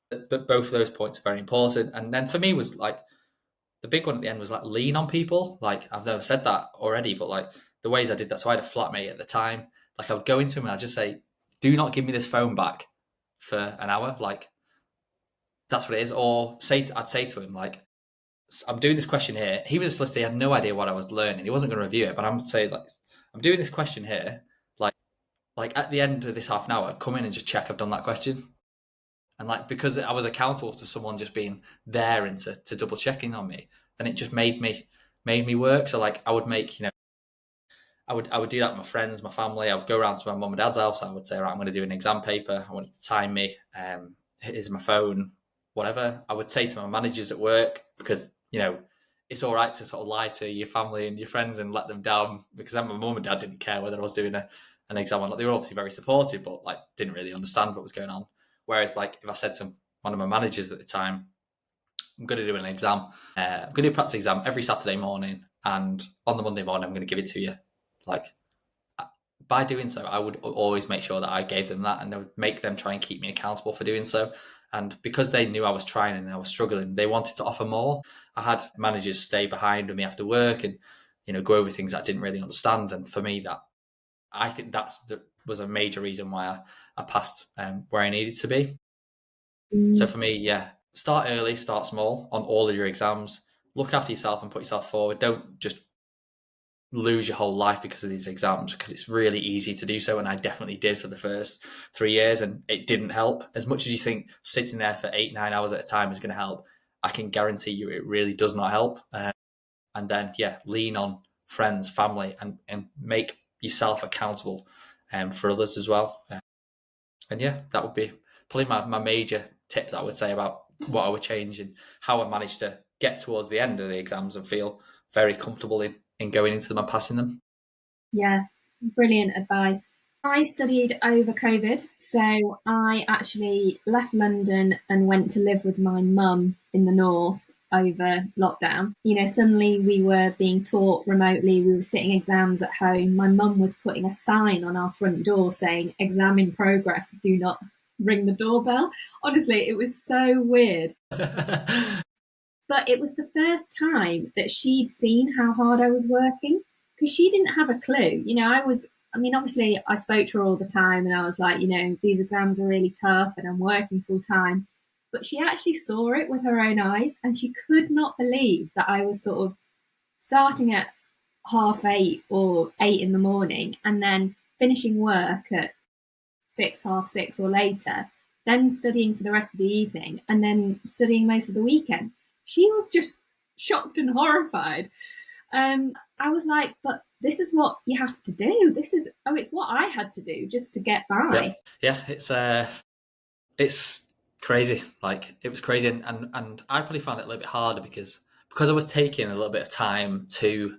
but both of those points are very important. And then for me was like, the big one at the end was like lean on people. Like I've never said that already, but like the ways I did that. So I had a flatmate at the time. Like I would go into him and I'd just say, "Do not give me this phone back for an hour." Like that's what it is. Or I'd say to him like, "I'm doing this question here." He was a solicitor. He had no idea what I was learning. He wasn't going to review it, but I'm saying like, "I'm doing this question here. Like at the end of this half an hour, come in and just check I've done that question." And like, because I was accountable to someone just being there and to double checking on me, then it just made me work. So like I would make, I would do that with my friends, my family. I would go around to my mum and dad's house. I would say, right, I'm going to do an exam paper. I want you to time me. Here's my phone, whatever. I would say to my managers at work, because, it's all right to sort of lie to your family and your friends and let them down, because then my mum and dad didn't care whether I was doing an exam or not. They were obviously very supportive, but like didn't really understand what was going on. Whereas like if I said to one of my managers at the time, I'm going to do an exam, I'm going to do a practice exam every Saturday morning, and on the Monday morning I'm going to give it to you. Like by doing so, I would always make sure that I gave them that, and I would make them try and keep me accountable for doing so. And because they knew I was trying and I was struggling, they wanted to offer more. I had managers stay behind with me after work and, go over things that I didn't really understand. And for me, that I think was a major reason why I passed where I needed to be. So for me, yeah, start early, start small on all of your exams. Look after yourself and put yourself forward. Don't just lose your whole life because of these exams, because it's really easy to do so. And I definitely did for the first 3 years, and it didn't help. As much as you think sitting there for 8-9 hours at a time is going to help, I can guarantee you it really does not help. And then, yeah, lean on friends, family, and make yourself accountable for others as well. And yeah, that would be probably my major tips I would say about what I would change and how I managed to get towards the end of the exams and feel very comfortable in going into them and passing them. Yeah, brilliant advice. I studied over COVID, so I actually left London and went to live with my mum in the north over lockdown. Suddenly we were being taught remotely, we were sitting exams at home. My mum was putting a sign on our front door saying, "Exam in progress, do not ring the doorbell." Honestly, it was so weird. But it was the first time that she'd seen how hard I was working, because she didn't have a clue. Obviously, I spoke to her all the time and I was like, these exams are really tough and I'm working full time. But she actually saw it with her own eyes, and she could not believe that I was sort of starting at 8:30 or 8 in the morning and then finishing work at 6, 6:30 or later, then studying for the rest of the evening, and then studying most of the weekend. She was just shocked and horrified. I was like, but this is what you have to do. It's what I had to do just to get by. Yeah, it's crazy. Like it was crazy, and I probably found it a little bit harder because I was taking a little bit of time to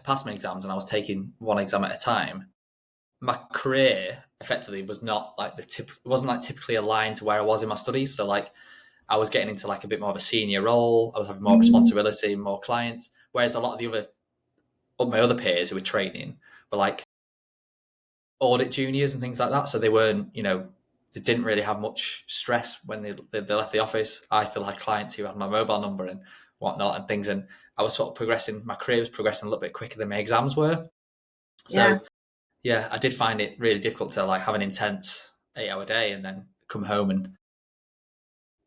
pass my exams, and I was taking one exam at a time. My career effectively was not like it wasn't like typically aligned to where I was in my studies. So like I was getting into like a bit more of a senior role. I was having more responsibility, more clients. Whereas a lot of the other my other peers who were training were like audit juniors and things like that. So they weren't, they didn't really have much stress when they left the office. I still had clients who had my mobile number and whatnot and things. And I was sort of progressing, my career was progressing a little bit quicker than my exams were. So yeah, I did find it really difficult to like have an intense 8-hour day and then come home and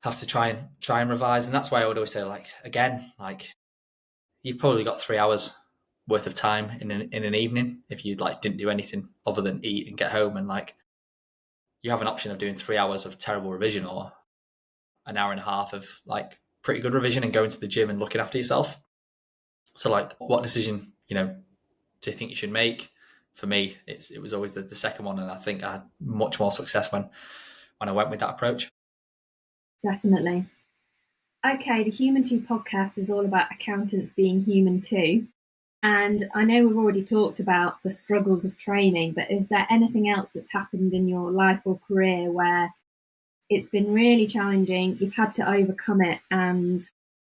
have to try and revise. And that's why I would always say, like, again, like you've probably got 3 hours worth of time in an evening if you like didn't do anything other than eat and get home, and like you have an option of doing 3 hours of terrible revision or an hour and a half of like pretty good revision and going to the gym and looking after yourself. So like, what decision do you think you should make? For me, it was always the second one, and I think I had much more success when I went with that approach. Definitely. Okay, the Human 2 podcast is all about accountants being human too. And I know we've already talked about the struggles of training, but is there anything else that's happened in your life or career where it's been really challenging, you've had to overcome it, and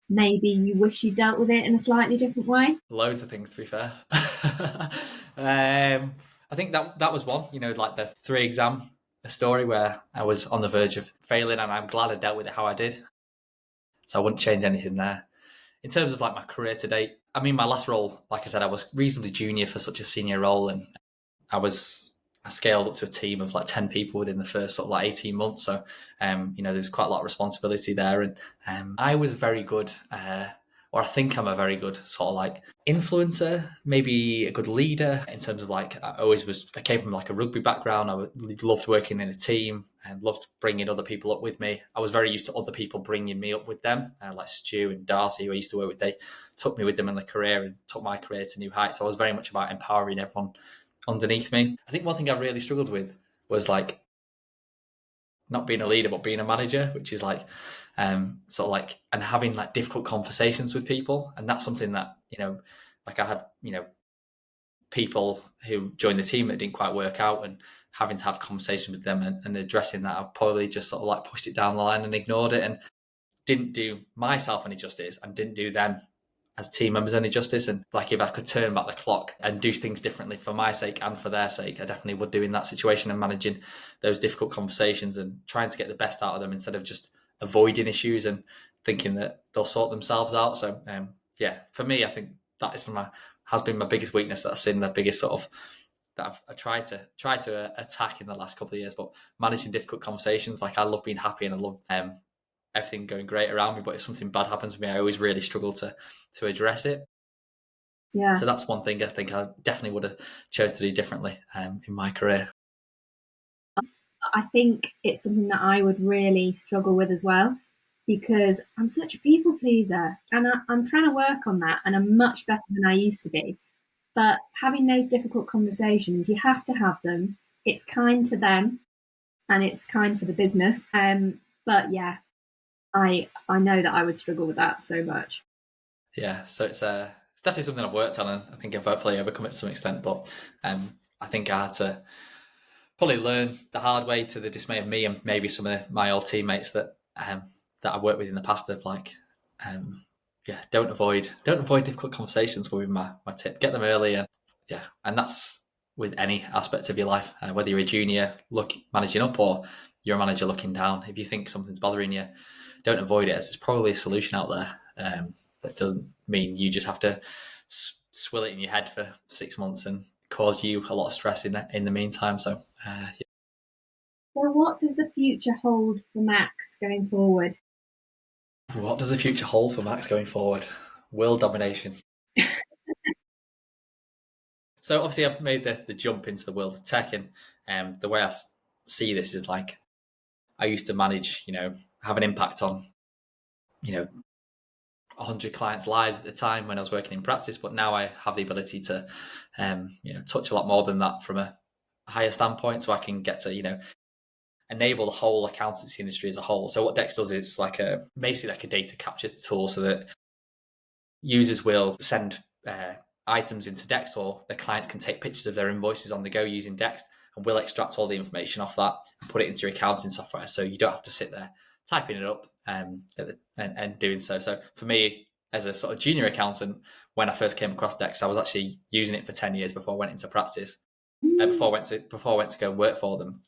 maybe you wish you dealt with it in a slightly different way? Loads of things, to be fair. I think that was one, like the 3 exam story where I was on the verge of failing, and I'm glad I dealt with it how I did. So I wouldn't change anything there. In terms of like my career to date, I mean, my last role, like I said, I was reasonably junior for such a senior role, and I scaled up to a team of like 10 people within the first sort of like 18 months. So, there was quite a lot of responsibility there. And I was very good, or I think I'm a very good sort of like influencer, maybe a good leader in terms of like, I came from like a rugby background. I loved working in a team and loved bringing other people up with me. I was very used to other people bringing me up with them, like Stu and Darcy, who I used to work with. They took me with them in the career and took my career to new heights. So I was very much about empowering everyone underneath me. I think one thing I really struggled with was like not being a leader but being a manager, which is like sort of like, and having like difficult conversations with people. And that's something that like I had people who joined the team that didn't quite work out, and having to have conversations with them and addressing that, I probably just sort of like pushed it down the line and ignored it, and didn't do myself any justice and didn't do them as team members any justice. And like, if I could turn back the clock and do things differently for my sake and for their sake, I definitely would do in that situation, and managing those difficult conversations and trying to get the best out of them instead of just avoiding issues and thinking that they'll sort themselves out. So for me, I think that has been my biggest weakness, that I've seen the biggest sort of that I tried to attack in the last couple of years. But managing difficult conversations, like I love being happy and I love everything going great around me, but if something bad happens to me, I always really struggle to address it. Yeah. So that's one thing I think I definitely would have chose to do differently in my career. I think it's something that I would really struggle with as well, because I'm such a people pleaser, and I'm trying to work on that, and I'm much better than I used to be. But having those difficult conversations, you have to have them. It's kind to them, and it's kind for the business. But yeah, I know that I would struggle with that so much. Yeah, so it's definitely something I've worked on, and I think I've hopefully overcome it to some extent. But I think I had to probably learn the hard way, to the dismay of me and maybe some of my old teammates that I worked with in the past. Of like, don't avoid difficult conversations. Will be my tip. Get them early, and that's with any aspect of your life, whether you're a junior managing up or you're a manager looking down. If you think something's bothering you, don't avoid it. There's probably a solution out there. That doesn't mean you just have to swill it in your head for 6 months and cause you a lot of stress in the meantime. So, So, what does the future hold for Max going forward? What does the future hold for Max going forward? World domination. So obviously I've made the jump into the world of tech, and the way I see this is like, I used to manage, have an impact on, 100 clients' lives at the time when I was working in practice, but now I have the ability to, touch a lot more than that from a higher standpoint, so I can get to, enable the whole accountancy industry as a whole. So what DEXT does is basically like a data capture tool, so that users will send items into DEXT, or their clients can take pictures of their invoices on the go using DEXT, and we'll extract all the information off that and put it into your accounting software. So you don't have to sit there typing it up and doing so. So for me, as a sort of junior accountant, when I first came across DEXT, I was actually using it for 10 years before I went into practice. Before I went to go work for them,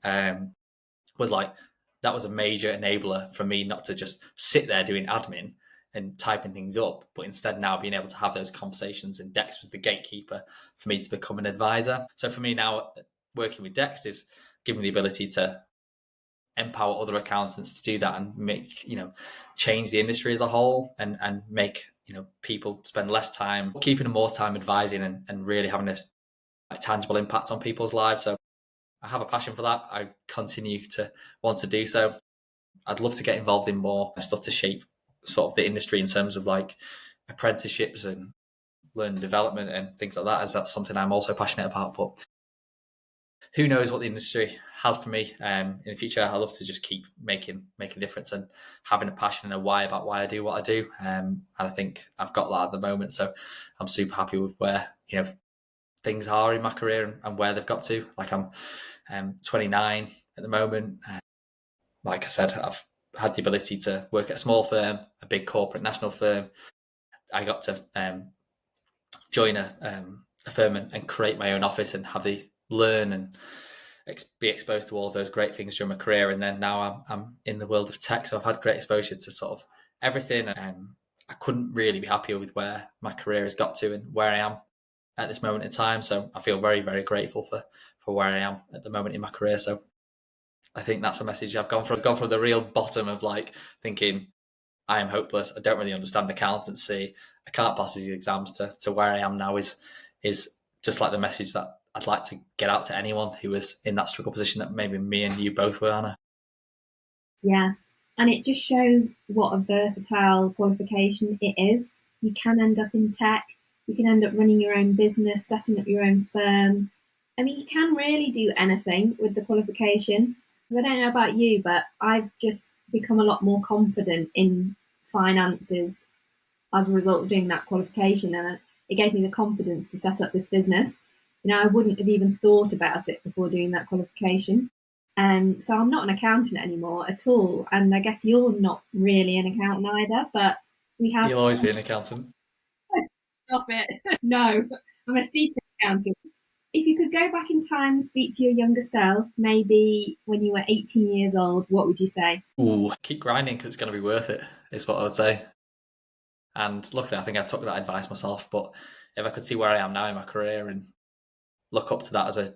was like, that was a major enabler for me not to just sit there doing admin and typing things up, but instead now being able to have those conversations. And DEXT was the gatekeeper for me to become an advisor. So for me now, working with DEXT is giving me the ability to empower other accountants to do that and make, change the industry as a whole, and make, people spend less time, keeping more time advising, and really having a tangible impact on people's lives. So I have a passion for that. I continue to want to do so. I'd love to get involved in more stuff to shape sort of the industry in terms of like apprenticeships and learning development and things like that, as that's something I'm also passionate about. But who knows what the industry has for me in the future. I love to just keep making a difference and having a passion and a why about why I do what I do. And I think I've got that at the moment. So I'm super happy with where, things are in my career and where they've got to. Like I'm 29 at the moment. Like I said, I've had the ability to work at a small firm, a big corporate national firm. I got to join a firm and create my own office and have the learn and be exposed to all of those great things during my career. And then now I'm in the world of tech, so I've had great exposure to sort of everything. I couldn't really be happier with where my career has got to and where I am at this moment in time. So I feel very, very grateful for where I am at the moment in my career. So I think that's a message. I've gone from the real bottom of like thinking I am hopeless, I don't really understand accountancy, I can't pass these exams, to where I am now is just like the message that I'd like to get out to anyone who was in that struggle position that maybe me and you both were, Anna. Yeah. And it just shows what a versatile qualification it is. You can end up in tech, you can end up running your own business, setting up your own firm. I mean, you can really do anything with the qualification. Because I don't know about you, but I've just become a lot more confident in finances as a result of doing that qualification. And it gave me the confidence to set up this business. I wouldn't have even thought about it before doing that qualification. So I'm not an accountant anymore at all. And I guess you're not really an accountant either, but we have. You'll always be an accountant. Stop it. No, I'm a secret accountant. If you could go back in time and speak to your younger self, maybe when you were 18 years old, what would you say? Ooh, keep grinding because it's going to be worth it, is what I would say. And luckily, I think I took that advice myself. But if I could see where I am now in my career and look up to that as a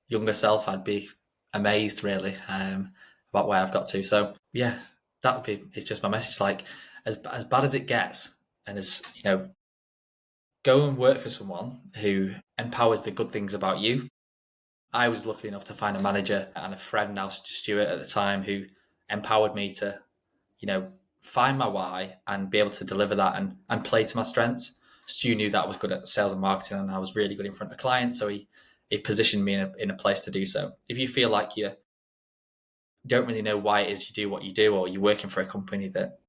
younger self, I'd be amazed, really, about where I've got to. So yeah, that would be. It's just my message. Like as bad as it gets, and as go and work for someone who empowers the good things about you. I was lucky enough to find a manager and a friend, now Stuart at the time, who empowered me to, find my why and be able to deliver that and play to my strengths. Stu knew that I was good at sales and marketing and I was really good in front of clients. So he positioned me in a place to do so. If you feel like you don't really know why it is you do what you do, or you're working for a company that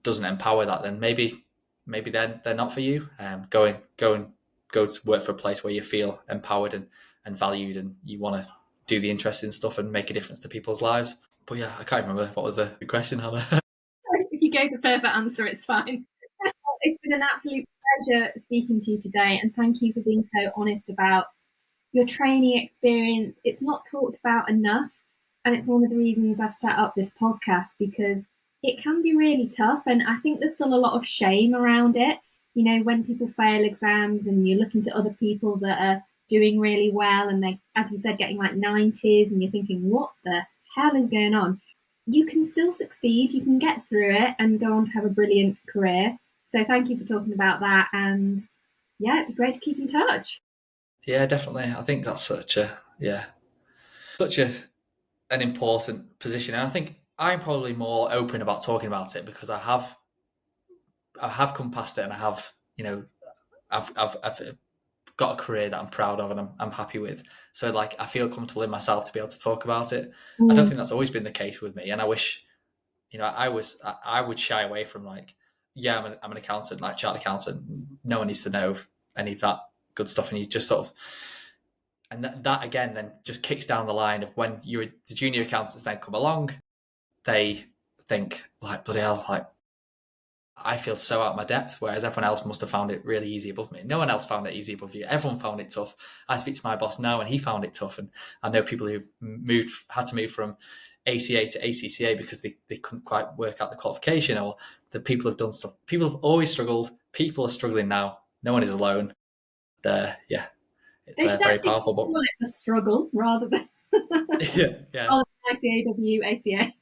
doesn't empower that, then maybe they're not for you. Go to work for a place where you feel empowered and valued, and you want to do the interesting stuff and make a difference to people's lives. But yeah, I can't remember what was the question, Hannah. If you gave the perfect answer, it's fine. It's been an absolute pleasure speaking to you today, and thank you for being so honest about your training experience. It's not talked about enough, and it's one of the reasons I've set up this podcast, because it can be really tough, and I think there's still a lot of shame around it. When people fail exams and you're looking to other people that are doing really well and they, as you said, getting like 90s, and you're thinking, what the hell is going on? You can still succeed, you can get through it and go on to have a brilliant career. So thank you for talking about that, and yeah, it'd be great to keep in touch. Yeah, definitely. I think that's such an important position, and I think I'm probably more open about talking about it because I have come past it, and I have I've got a career that I'm proud of and I'm happy with. So like I feel comfortable in myself to be able to talk about it. I don't Mm. think that's always been the case with me, and I wish I would shy away from like, yeah, I'm an accountant, like chartered accountant. No one needs to know any of that good stuff, and you just sort of, and that again then just kicks down the line of when the junior accountants then come along, they think like, bloody hell, like I feel so out of my depth, whereas everyone else must have found it really easy above me. No one else found it easy above you. Everyone found it tough. I speak to my boss now, and he found it tough. And I know people who've had to move from ACA to ACCA because they couldn't quite work out the qualification, or the people have done stuff. People have always struggled. People are struggling now. No one is alone. Yeah, it's They should very actually powerful. call it the struggle rather than But yeah, ICAW, ACA.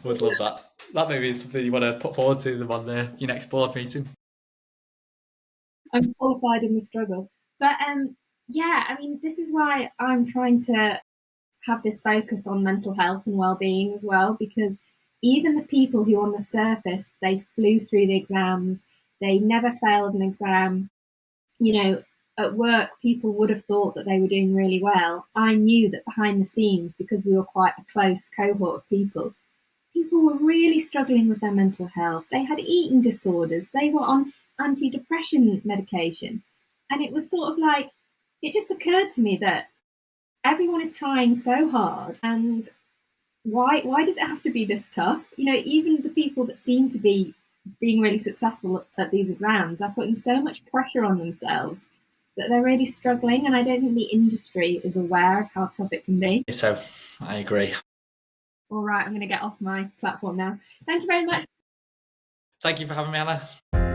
would love that. That maybe is something you want to put forward to them on your next board meeting. I'm qualified in the struggle. But yeah, I mean, this is why I'm trying to have this focus on mental health and well-being as well, because even the people who on the surface, they flew through the exams, they never failed an exam, you know, at work, people would have thought that they were doing really well. I knew that behind the scenes, because we were quite a close cohort of people, people were really struggling with their mental health. They had eating disorders. They were on antidepressant medication. And it was sort of like, it just occurred to me that everyone is trying so hard. And why does it have to be this tough? Even the people that seem to be being really successful at these exams, they're putting so much pressure on themselves that they're really struggling. And I don't think the industry is aware of how tough it can be. So I agree. All right, I'm going to get off my platform now. Thank you very much. Thank you for having me, Anna.